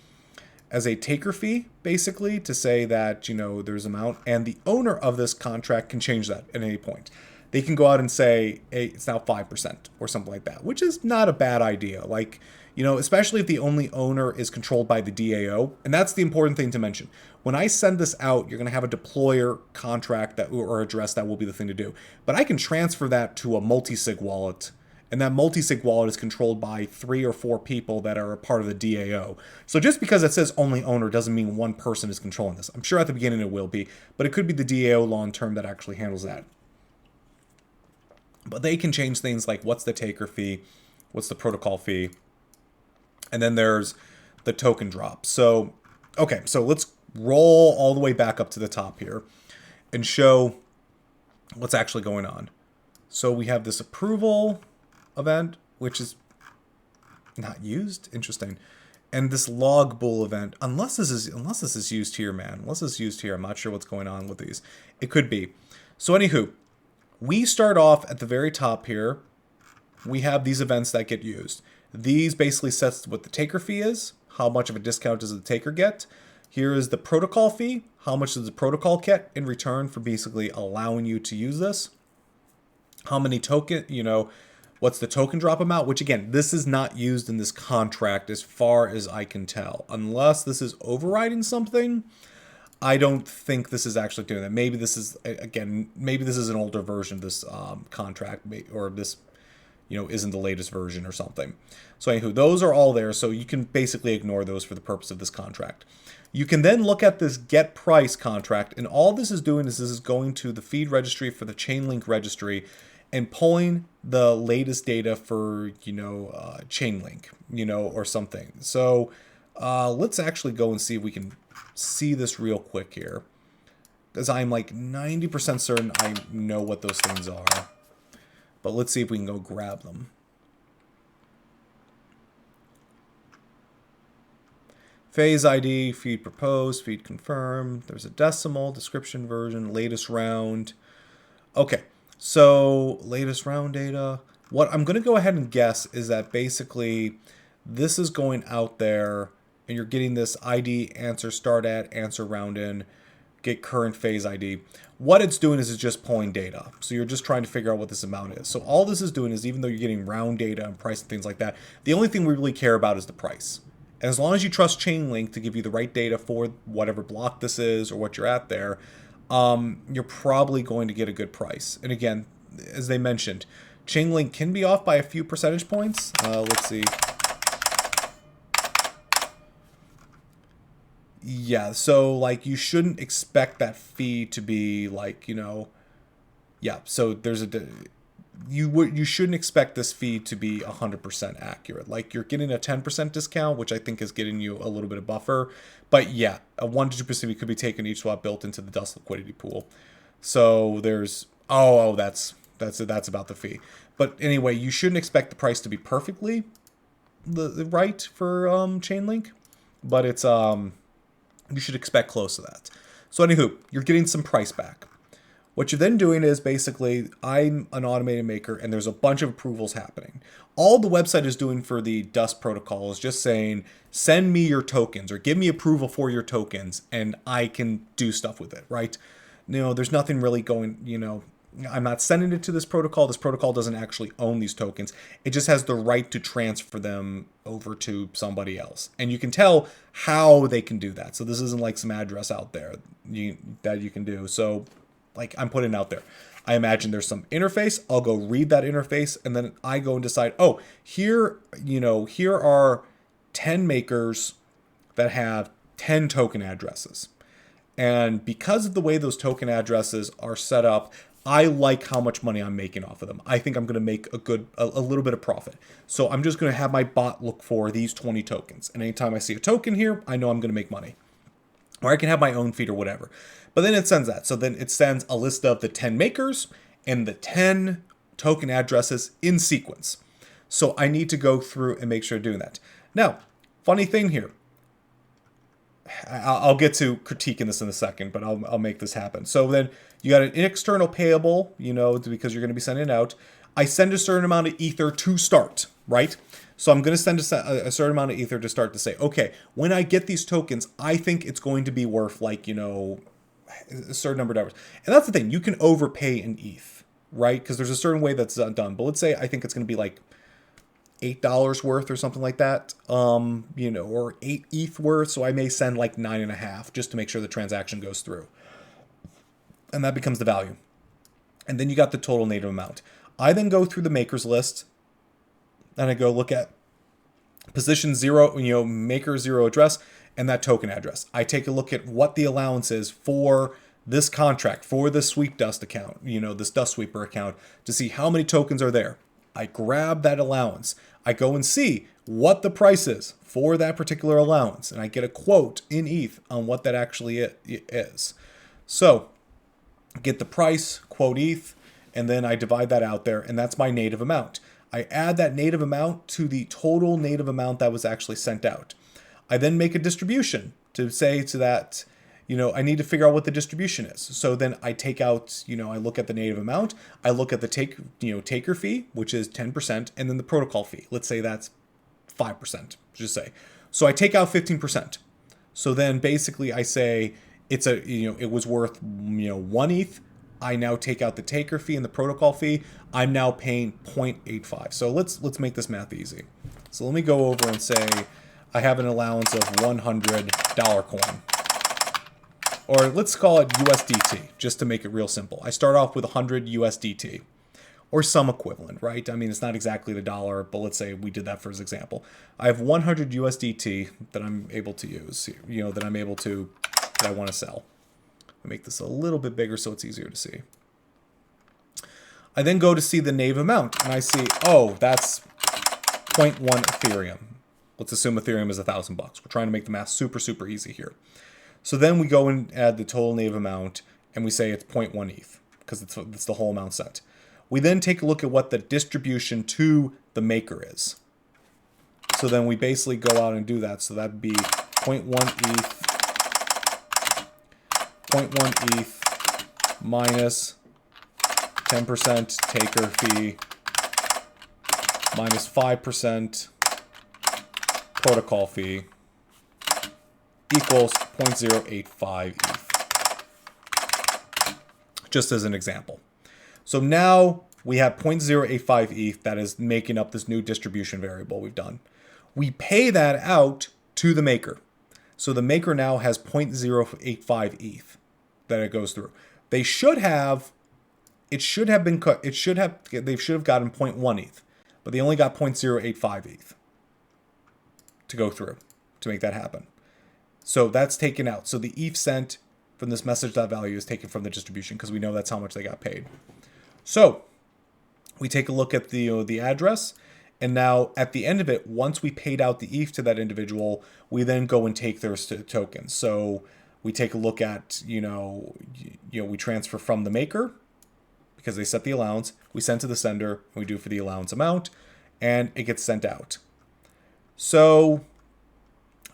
taker fee, basically, to say that there's amount, and the owner of this contract can change that at any point. They can go out and say, hey, it's now 5% or something like that, which is not a bad idea. Like, especially if the only owner is controlled by the DAO. And that's the important thing to mention. When I send this out, you're going to have a deployer contract or address that will be the thing to do. But I can transfer that to a multi-sig wallet. And that multi-sig wallet is controlled by 3 or 4 people that are a part of the DAO. So just because it says only owner doesn't mean one person is controlling this. I'm sure at the beginning it will be, but it could be the DAO long term that actually handles that. But they can change things like what's the taker fee, what's the protocol fee, and then there's the token drop. So, okay, so let's roll all the way back up to the top here and show what's actually going on. So we have this approval event, which is not used. Interesting. And this log bool event, unless this is used here, man. Unless it's used here, I'm not sure what's going on with these. It could be. So anywho, we start off at the very top here. We have these events that get used. These basically sets what the taker fee is. How much of a discount does the taker get? Here is the protocol fee. How much does the protocol get in return for basically allowing you to use this? How many token, what's the token drop amount? Which again, this is not used in this contract as far as I can tell. Unless this is overriding something, I don't think this is actually doing that. Maybe this is, again, maybe this is an older version of this contract, or this, isn't the latest version or something. So anywho, those are all there. So you can basically ignore those for the purpose of this contract. You can then look at this get price contract, and all this is doing is this is going to the feed registry for the Chainlink registry and pulling the latest data for, Chainlink, or something. So let's actually go and see if we can see this real quick here, because I'm like 90% certain I know what those things are. But let's see if we can go grab them. Phase ID, feed proposed, feed confirmed. There's a decimal, description version, latest round. Okay, so latest round data. What I'm going to go ahead and guess is that basically this is going out there and you're getting this ID, answer, start at, answer, round in, get current phase ID. What it's doing is it's just pulling data. So you're just trying to figure out what this amount is. So all this is doing is, even though you're getting round data and price and things like that, the only thing we really care about is the price. And as long as you trust Chainlink to give you the right data for whatever block this is or what you're at there, you're probably going to get a good price. And again, as they mentioned, Chainlink can be off by a few percentage points. Let's see. Yeah, so like you shouldn't expect that fee to be like, yeah, so there's you shouldn't expect this fee to be 100% accurate. Like you're getting a 10% discount, which I think is getting you a little bit of buffer. But yeah, a 1 to 2% fee could be taken each swap built into the Dust liquidity pool. So there's that's about the fee. But anyway, you shouldn't expect the price to be perfectly the right for Chainlink, but it's you should expect close to that. So anywho, you're getting some price back. What you're then doing is basically, I'm an automated maker and there's a bunch of approvals happening. All the website is doing for the Dust protocol is just saying, send me your tokens or give me approval for your tokens and I can do stuff with it, right? There's nothing really going, I'm not sending it to this protocol. This protocol doesn't actually own these tokens. It just has the right to transfer them over to somebody else. And you can tell how they can do that. So this isn't like some address out there that you can do. So like I'm putting out there. I imagine there's some interface. I'll go read that interface, and then I go and decide, oh, here are 10 makers that have 10 token addresses. And because of the way those token addresses are set up, I like how much money I'm making off of them. I think I'm going to make a little bit of profit. So I'm just going to have my bot look for these 20 tokens. And anytime I see a token here, I know I'm going to make money. Or I can have my own feed or whatever. But then it sends that. So then it sends a list of the 10 makers and the 10 token addresses in sequence. So I need to go through and make sure I'm doing that. Now, funny thing here. I'll get to critiquing this in a second, but I'll make this happen. So then you got an external payable, because you're going to be sending it out. I send a certain amount of ether to start, right? So I'm going to send a certain amount of ether to start to say, okay, when I get these tokens, I think it's going to be worth like, a certain number of dollars. And that's the thing. You can overpay an ETH, right? Because there's a certain way that's done. But let's say I think it's going to be like $8 worth or something like that, or 8 ETH worth. So I may send like 9.5 just to make sure the transaction goes through. And that becomes the value. And then you got the total native amount. I then go through the makers list and I go look at position 0, maker 0 address and that token address. I take a look at what the allowance is for this contract, for the Sweep Dust account, this DustSweeper account, to see how many tokens are there. I grab that allowance. I go and see what the price is for that particular allowance. And I get a quote in ETH on what that actually is. So get the price, quote ETH, and then I divide that out there. And that's my native amount. I add that native amount to the total native amount that was actually sent out. I then make a distribution to say to that, I need to figure out what the distribution is. So then I take out, I look at the native amount, I look at the taker fee, which is 10%, and then the protocol fee. Let's say that's 5%, just say. So I take out 15%. So then basically I say it was worth, 1 ETH. I now take out the taker fee and the protocol fee. I'm now paying 0.85. So let's make this math easy. So let me go over and say I have an allowance of $100 coin. Or let's call it USDT, just to make it real simple. I start off with 100 USDT, or some equivalent, right? I mean, it's not exactly the dollar, but let's say we did that for example. I have 100 USDT that I'm able to use, that I want to sell. I'll make this a little bit bigger so it's easier to see. I then go to see the native amount, and I see, oh, that's 0.1 Ethereum. Let's assume Ethereum is $1,000. We're trying to make the math super, super easy here. So then we go and add the total native amount, and we say it's 0.1 ETH, because it's the whole amount set. We then take a look at what the distribution to the maker is. So then we basically go out and do that. So that'd be 0.1 ETH minus 10% taker fee minus 5% protocol fee equals 0.085 ETH. Just as an example. So now we have 0.085 ETH that is making up this new distribution variable we've done. We pay that out to the maker. So the maker now has 0.085 ETH that it goes through. They should have gotten 0.1 ETH, but they only got 0.085 ETH to go through to make that happen. So that's taken out. So the ETH sent from this message.value is taken from the distribution because we know that's how much they got paid. So we take a look at the address, and now at the end of it, once we paid out the ETH to that individual, we then go and take their tokens. So we take a look at, we transfer from the maker because they set the allowance, we send to the sender, and we do for the allowance amount, and it gets sent out. So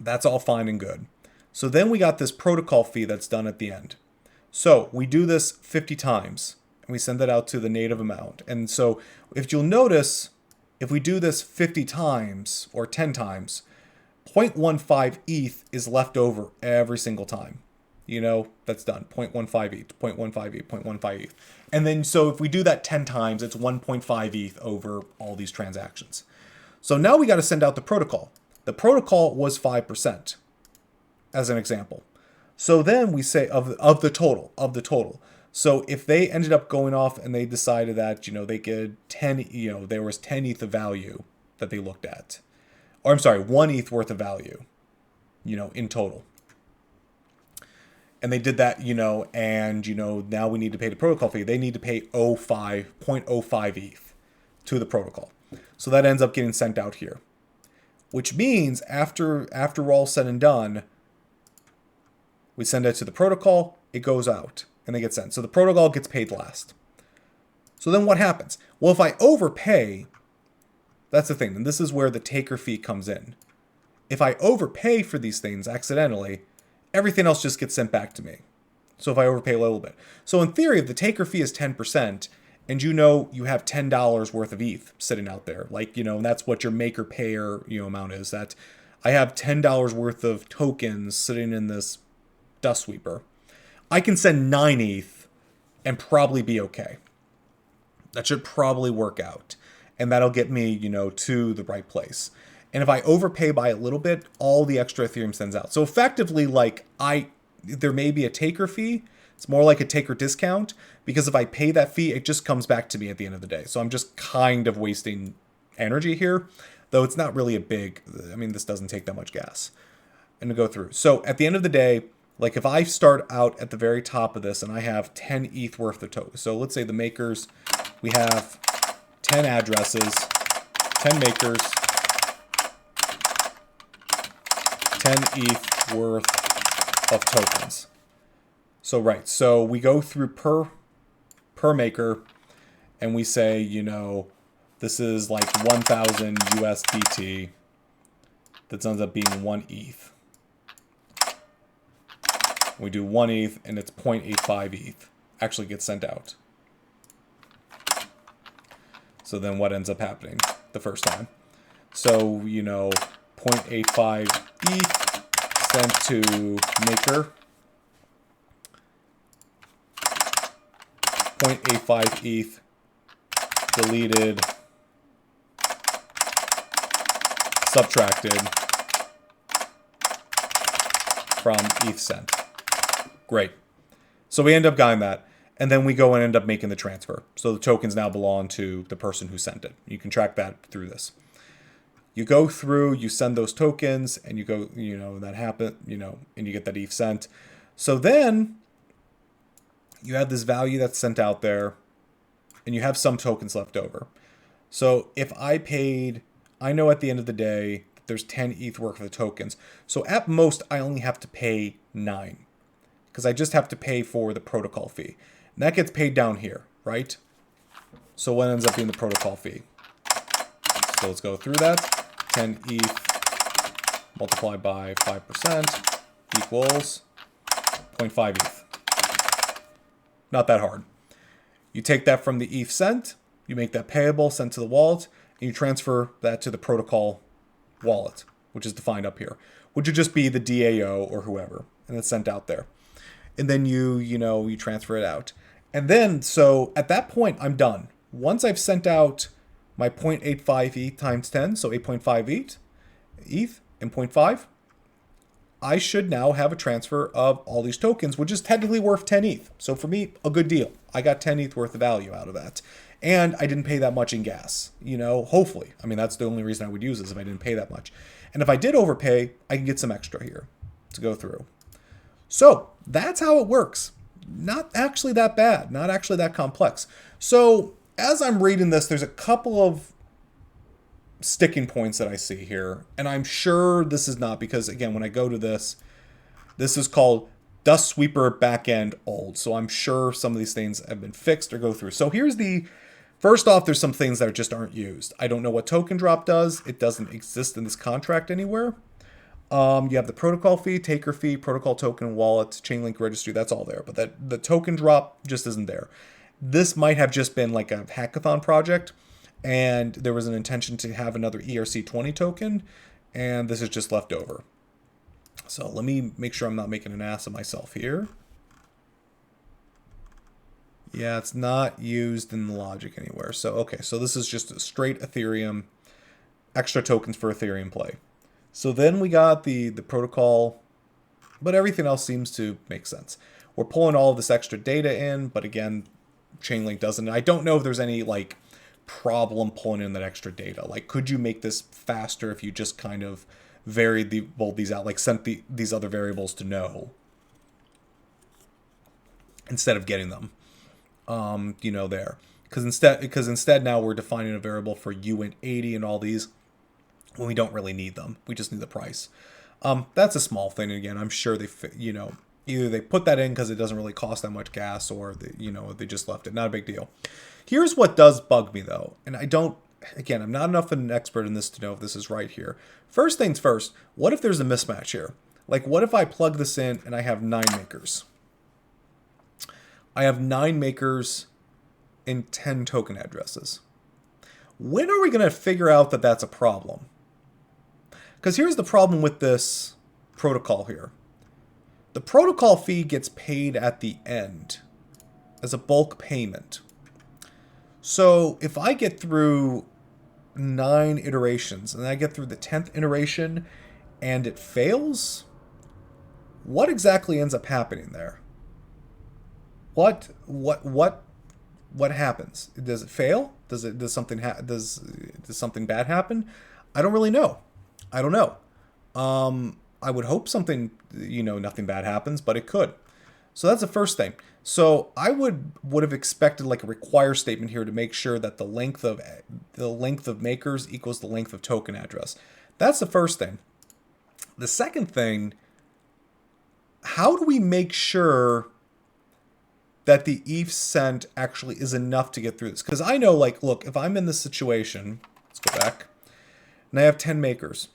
that's all fine and good. So then we got this protocol fee that's done at the end. So we do this 50 times, and we send that out to the native amount. And so if you'll notice, if we do this 50 times or 10 times, 0.15 ETH is left over every single time. That's done. 0.15 ETH, 0.15 ETH, 0.15 ETH. And then so if we do that 10 times, it's 1.5 ETH over all these transactions. So now we got to send out the protocol. The protocol was 5%, as an example. So then we say of the total. So if they ended up going off and they decided that, they get 10, there was 10 ETH of value that they looked at. Or I'm sorry, 1 ETH worth of value, in total. And they did that, and, now we need to pay the protocol fee. They need to pay 0.05 ETH to the protocol. So that ends up getting sent out here. Which means after we're all said and done, we send it to the protocol, it goes out, and they get sent. So the protocol gets paid last. So then what happens? Well, if I overpay, that's the thing, and this is where the taker fee comes in. If I overpay for these things accidentally, everything else just gets sent back to me. So if I overpay a little bit. So in theory, if the taker fee is 10%, and you have $10 worth of ETH sitting out there, and that's what your maker payer, amount is, that I have $10 worth of tokens sitting in this DustSweeper. I can send 9 ETH and probably be okay. That should probably work out. And that'll get me, to the right place. And if I overpay by a little bit, all the extra Ethereum sends out. So effectively, there may be a taker fee. It's more like a taker discount, because if I pay that fee, it just comes back to me at the end of the day. So I'm just kind of wasting energy here, though it's not really this doesn't take that much gas and to go through. So at the end of the day, if I start out at the very top of this and I have 10 ETH worth of tokens. So let's say the makers, we have 10 addresses, 10 makers, 10 ETH worth of tokens. So we go through per maker, and we say, this is 1,000 USDT. That ends up being 1 ETH. We do 1 ETH, and it's 0.85 ETH actually gets sent out. So then what ends up happening the first time? So, 0.85 ETH sent to maker. 0.85 ETH deleted, subtracted from ETH sent. Great. So we end up getting that, and then we go and end up making the transfer. So the tokens now belong to the person who sent it. You can track that through this. You go through, you send those tokens, and you go, that happened, and you get that ETH sent. So then you have this value that's sent out there, and you have some tokens left over. So if I know at the end of the day that there's 10 ETH worth of tokens. So at most, I only have to pay 9, because I just have to pay for the protocol fee. And that gets paid down here, right? So what ends up being the protocol fee? So let's go through that. 10 ETH multiplied by 5% equals 0.5 ETH. Not that hard. You take that from the ETH sent, you make that payable, sent to the wallet, and you transfer that to the protocol wallet, which is defined up here, which would just be the DAO or whoever, and it's sent out there. And then you transfer it out. And then, so at that point, I'm done. Once I've sent out my 0.85 ETH times 10, so 8.5 ETH and 0.5, I should now have a transfer of all these tokens, which is technically worth 10 ETH. So for me, a good deal. I got 10 ETH worth of value out of that. And I didn't pay that much in gas, hopefully. That's the only reason I would use this if I didn't pay that much. And if I did overpay, I can get some extra here to go through. So that's how it works. Not actually that bad, not actually that complex. So as I'm reading this, there's a couple of sticking points that I see here. And I'm sure this is not, because again, when I go to this is called DustSweeper backend old. So I'm sure some of these things have been fixed or go through. So first off, there's some things that just aren't used. I don't know what token drop does. It doesn't exist in this contract anywhere. You have the protocol fee, taker fee, protocol token, wallet, chain link registry. That's all there. But the token drop just isn't there. This might have just been like a hackathon project, and there was an intention to have another ERC20 token, and this is just left over. So let me make sure I'm not making an ass of myself here. Yeah, it's not used in the logic anywhere. So, okay, so this is just a straight Ethereum, extra tokens for Ethereum play. So then we got the protocol, but everything else seems to make sense. we're pulling all of this extra data in, but again, Chainlink doesn't. I don't know if there's any like problem pulling in that extra data. Like, could you make this faster if you just kind of varied these out, like sent these other variables to no instead of getting them, you know, there. Because instead now we're defining a variable for uint80 and all these when we don't really need them. We just need the price. That's a small thing. Again, I'm sure they, you know, either they put that in because it doesn't really cost that much gas, or they, you know, they just left it. Not a big deal. Here's what does bug me though, and I don't. Again, I'm not enough of an expert in this to know if this is right here. First things first, what if there's a mismatch here? Like, what if I plug this in and I have 9 makers? I have 9 makers in 10 token addresses. When are we going to figure out that that's a problem? Because here's the problem with this protocol here. The protocol fee gets paid at the end as a bulk payment. So if I get through 9 iterations and I get through the 10th iteration and it fails, what exactly ends up happening there? What happens? Does it fail? Does something bad happen? I don't really know. I don't know. I would hope something, you know, nothing bad happens, but it could. So that's the first thing. So I would have expected like a require statement here to make sure that the length of makers equals the length of token address. That's the first thing. The second thing, how do we make sure that the ETH sent actually is enough to get through this? Because I know, like, look, if I'm in this situation, let's go back, and I have 10 makers.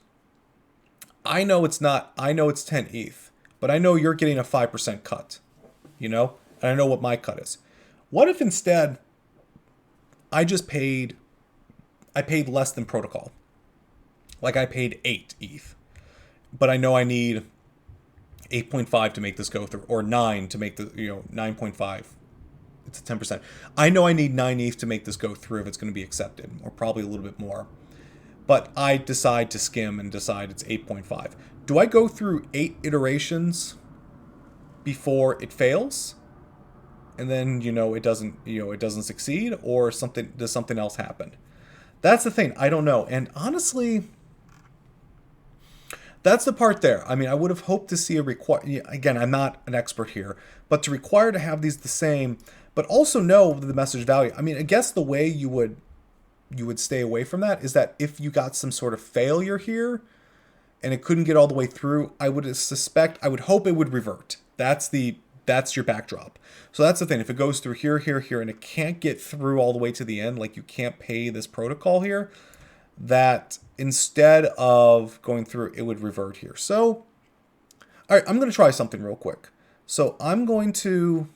I know it's 10 ETH, but I know you're getting a 5% cut, you know? And I know what my cut is. What if instead I paid less than protocol? Like I paid 8 ETH, but I know I need 8.5 to make this go through, or 9 to make the, you know, 9.5. It's a 10%. I know I need 9 ETH to make this go through if it's going to be accepted, or probably a little bit more. But I decide to skim and decide it's 8.5. Do I go through 8 iterations before it fails? And then, you know, it doesn't succeed, or does something else happen? That's the thing. I don't know. And honestly, that's the part there. I mean, I would have hoped to see again, I'm not an expert here, but to require to have these the same, but also know the message value. I mean, I guess the way you would stay away from that is that if you got some sort of failure here and it couldn't get all the way through, I would hope it would revert. That's your backdrop. So that's the thing. If it goes through here, and it can't get through all the way to the end, like you can't pay this protocol here, that instead of going through, it would revert here. So, all right, I'm going to try something real quick. So I'm going to,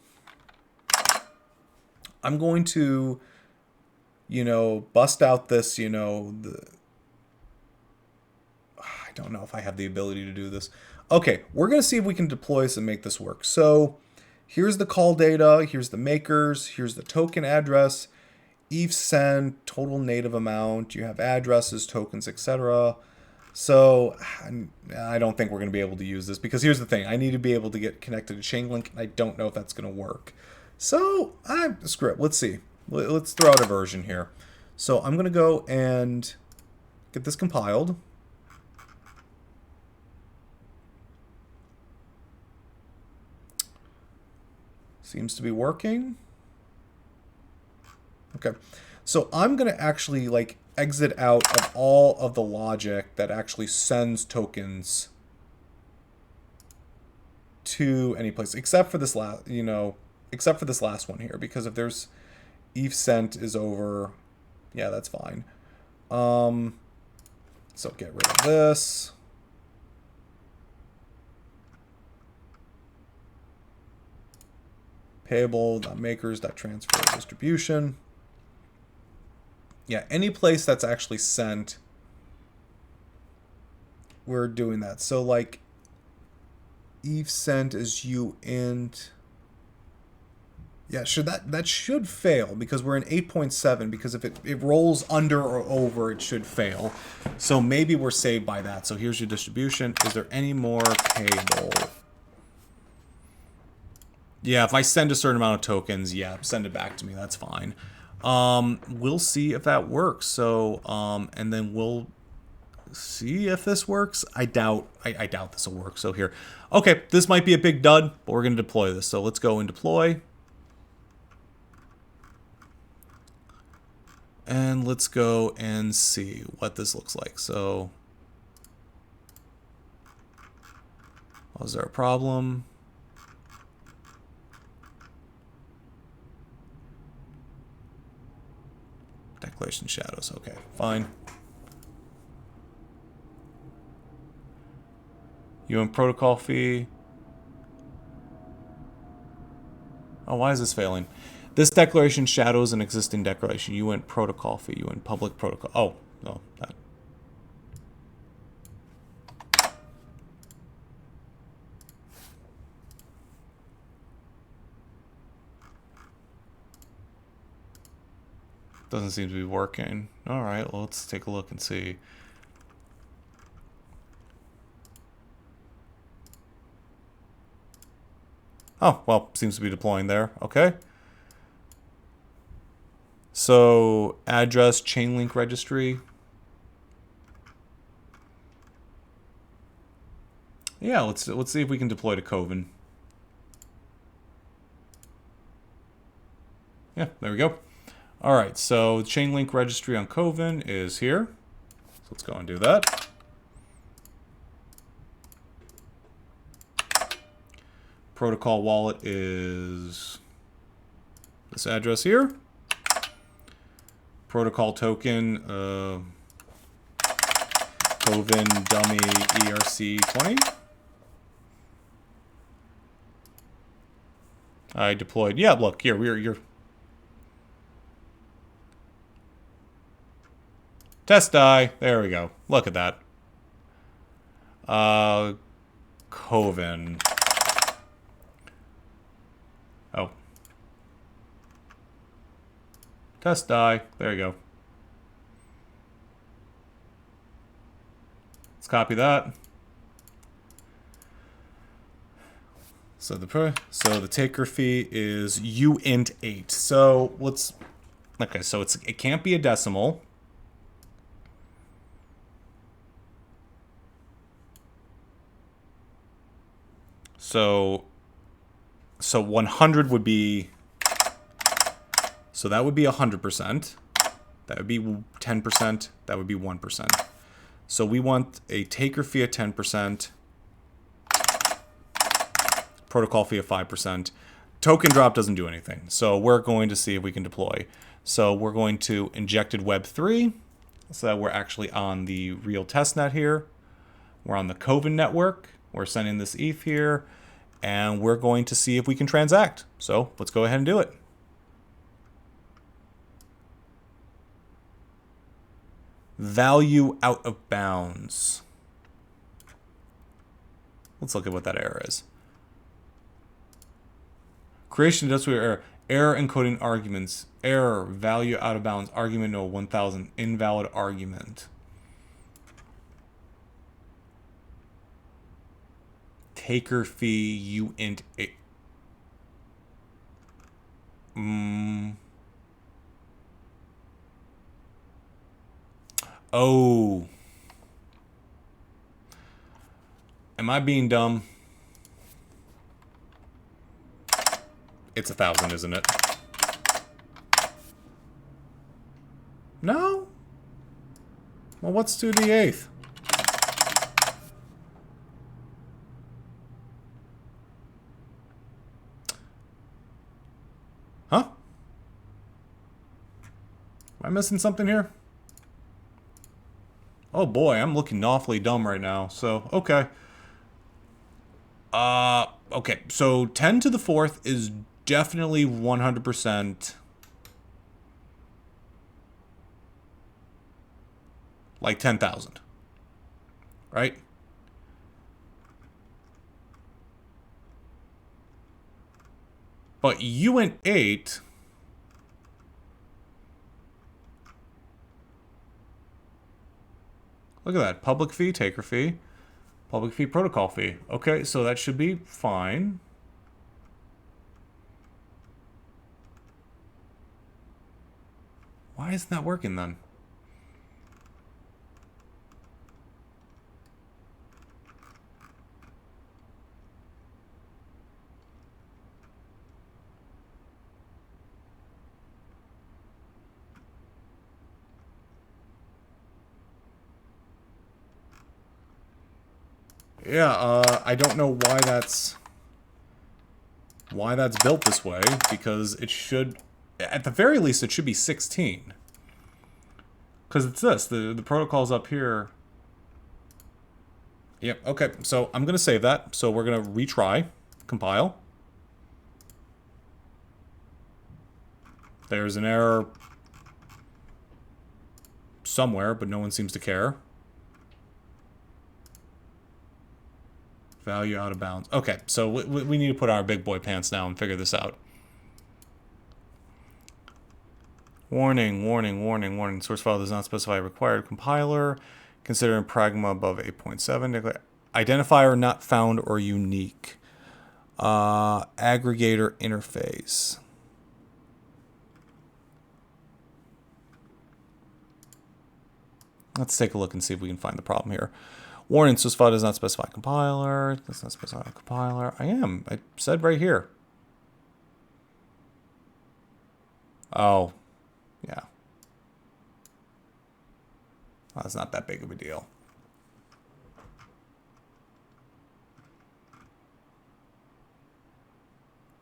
you know, bust out this, you know, I don't know if I have the ability to do this. Okay, we're going to see if we can deploy this and make this work. So here's the call data, here's the makers, here's the token address, ETH send, total native amount, you have addresses, tokens, etc. So I don't think we're going to be able to use this, because here's the thing. I need to be able to get connected to Chainlink, and I don't know if that's going to work. So screw it. Let's see. Let's throw out a version here. So I'm going to go and get this compiled. Seems to be working. Okay. So I'm going to actually like exit out of all of the logic that actually sends tokens to any place, except for this last one here, because if there's ETH sent is over, yeah, that's fine. So get rid of this. Payable.makers.transfer distribution. Yeah, any place that's actually sent, we're doing that. So like ETH sent is uint. Yeah, that should fail, because we're in 8.7, because if it rolls under or over, it should fail. So maybe we're saved by that. So here's your distribution. Is there any more payable? Yeah, if I send a certain amount of tokens, yeah, send it back to me. That's fine. We'll see if that works. So, and then we'll see if this works. I doubt this will work. So here, okay, this might be a big dud, but we're going to deploy this. So let's go and deploy. And let's go and see what this looks like. So, was there a problem? Declaration shadows. Okay, fine. UN protocol fee. Oh, why is this failing? This declaration shadows an existing declaration. UN protocol fee. UN public protocol. Oh, no, that. Doesn't seem to be working. All right, well, let's take a look and see. Oh, well, seems to be deploying there. Okay. So, address, chain link registry. Yeah, let's see if we can deploy to Coven. Yeah, there we go. All right, so chain link registry on Coven is here. So let's go and do that. Protocol wallet is this address here. Protocol token, Coven dummy ERC20. I deployed. Yeah, look here. You're test die. There we go. Look at that. Coven. Oh. Test die. There you go. Let's copy that. So the taker fee is uint8. So let's okay. So it can't be a decimal. So 100 would be. So that would be 100%. That would be 10%. That would be 1%. So we want a taker fee of 10%. Protocol fee of 5%. Token drop doesn't do anything. So we're going to see if we can deploy. So we're going to injected web3 so that we're actually on the real testnet here. We're on the Coven network. We're sending this ETH here. And we're going to see if we can transact. So let's go ahead and do it. Value out of bounds. Let's look at what that error is. Creation of DustSweeper error. Error encoding arguments. Error. Value out of bounds. Argument no 1000. Invalid argument. Taker fee uint 8. Oh. Am I being dumb? It's 1,000, isn't it? No? Well, what's 2 to the 8th? Huh? Am I missing something here? Oh boy, I'm looking awfully dumb right now. So, okay. Okay, so 10 to the 4th is definitely 100% like 10,000. Right? But uint 8... Look at that. Public fee, taker fee. Public fee, protocol fee. Okay, so that should be fine. Why isn't that working then? Yeah, I don't know why that's built this way, because it should, at the very least, it should be 16. Because it's this, the protocol's up here. Yep, okay, so I'm going to save that. So we're going to retry, compile. There's an error somewhere, but no one seems to care. Value out of bounds. Okay, so we need to put our big boy pants down and figure this out. Warning, warning, warning, warning. Source file does not specify required compiler. Considering pragma above 8.7. Identifier not found or unique. Aggregator interface. Let's take a look and see if we can find the problem here. Warning, source file does not specify compiler. Does not specify a compiler. I said right here. Oh, yeah. Well, that's not that big of a deal.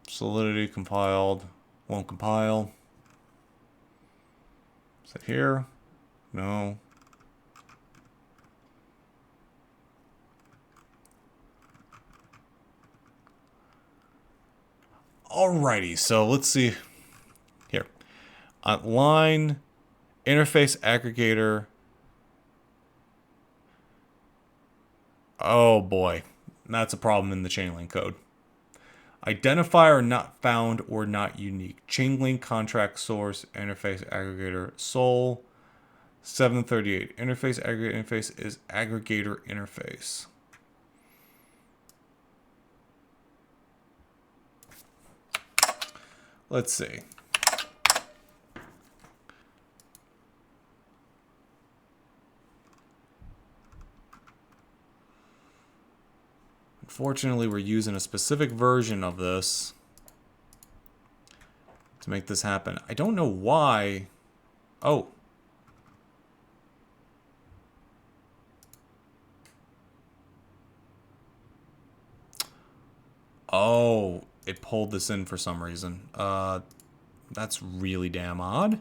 Solidity compiled. Won't compile. Is it here? No. Alrighty, so let's see. Here. Line, interface aggregator. Oh boy, that's a problem in the chainlink code. Identifier not found or not unique. Chainlink contract source, interface aggregator, sol. 738. Interface aggregator interface is aggregator interface. Let's see. Unfortunately, we're using a specific version of this to make this happen. I don't know why. Oh. Oh, it pulled this in for some reason. That's really damn odd.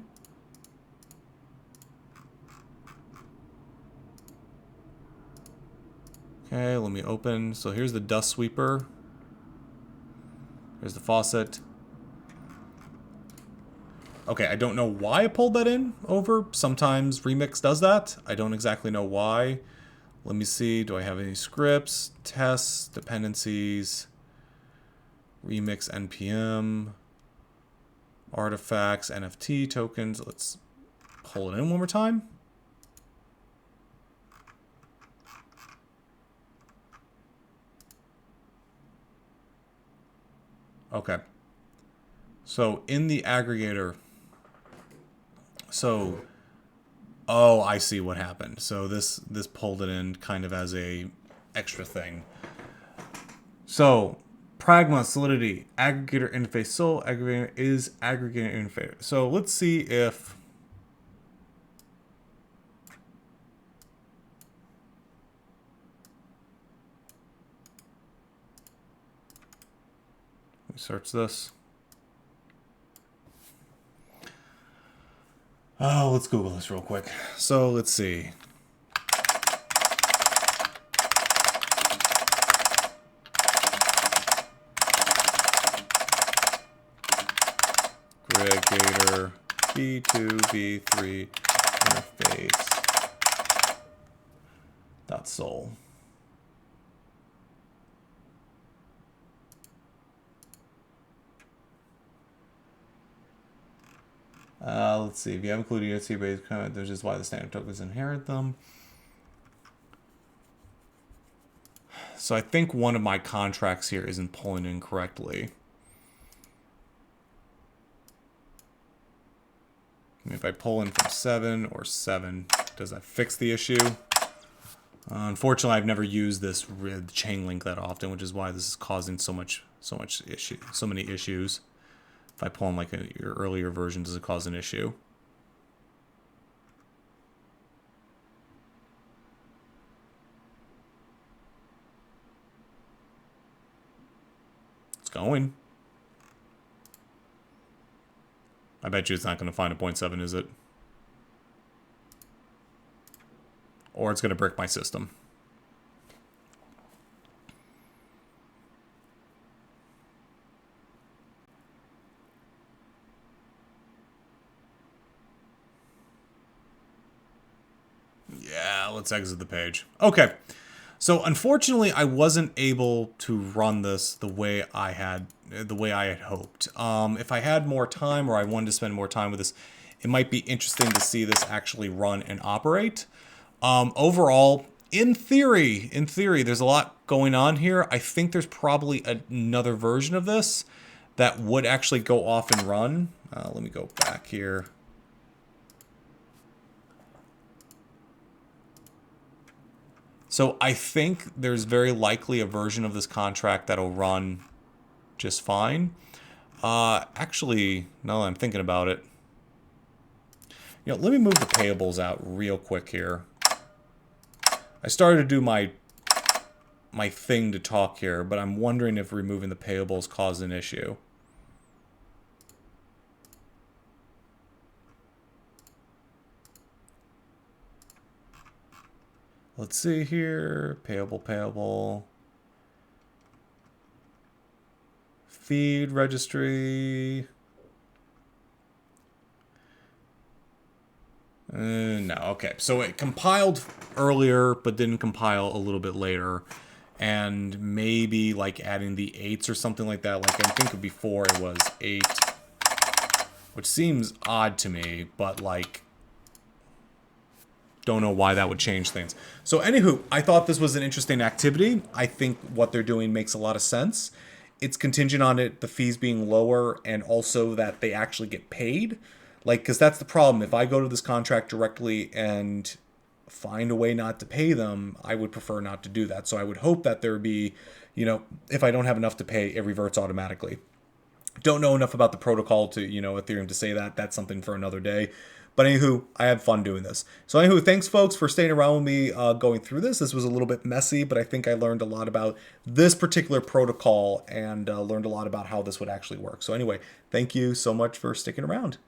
Okay, let me open. So here's the DustSweeper. Here's the faucet. Okay, I don't know why I pulled that in over. Sometimes Remix does that. I don't exactly know why. Let me see. Do I have any scripts, tests, dependencies, Remix NPM, artifacts, NFT tokens. Let's pull it in one more time. Okay. So in the aggregator, oh, I see what happened. So this pulled it in kind of as a extra thing. So pragma, solidity, aggregator interface, sol, aggregator is aggregator interface. So let's see if we search this. Oh, let's Google this real quick. So let's see. Aggregator v2 v3 interface dot sol. Let's see. If you have included USC-based comment, there's just why the standard tokens inherit them. So I think one of my contracts here isn't pulling in correctly. If I pull in from 7 or 7, does that fix the issue? Unfortunately, I've never used this chain link that often, which is why this is causing so many issues. If I pull in like your earlier version, does it cause an issue? It's going. I bet you it's not going to find a 0.7, is it? Or it's going to brick my system. Yeah, let's exit the page. Okay. So unfortunately, I wasn't able to run this the way I had hoped. If I had more time, or I wanted to spend more time with this, it might be interesting to see this actually run and operate. Overall, in theory, there's a lot going on here. I think there's probably another version of this that would actually go off and run. Let me go back here. So I think there's very likely a version of this contract that'll run just fine. Actually, now that I'm thinking about it, let me move the payables out real quick here. I started to do my thing to talk here, but I'm wondering if removing the payables caused an issue. Let's see here. Payable. Feed registry. No, okay. So it compiled earlier, but didn't compile a little bit later. And maybe like adding the 8s or something like that. Like I think before it was 8. Which seems odd to me, but like, don't know why that would change things. So anywho, I thought this was an interesting activity. I think what they're doing makes a lot of sense. It's contingent on the fees being lower, and also that they actually get paid. Like, because that's the problem. If I go to this contract directly and find a way not to pay them, I would prefer not to do that. So I would hope that there would be, if I don't have enough to pay, it reverts automatically. Don't know enough about the protocol to, Ethereum to say that. That's something for another day. But anywho, I had fun doing this. So anywho, thanks folks for staying around with me going through this. This was a little bit messy, but I think I learned a lot about this particular protocol and learned a lot about how this would actually work. So anyway, thank you so much for sticking around.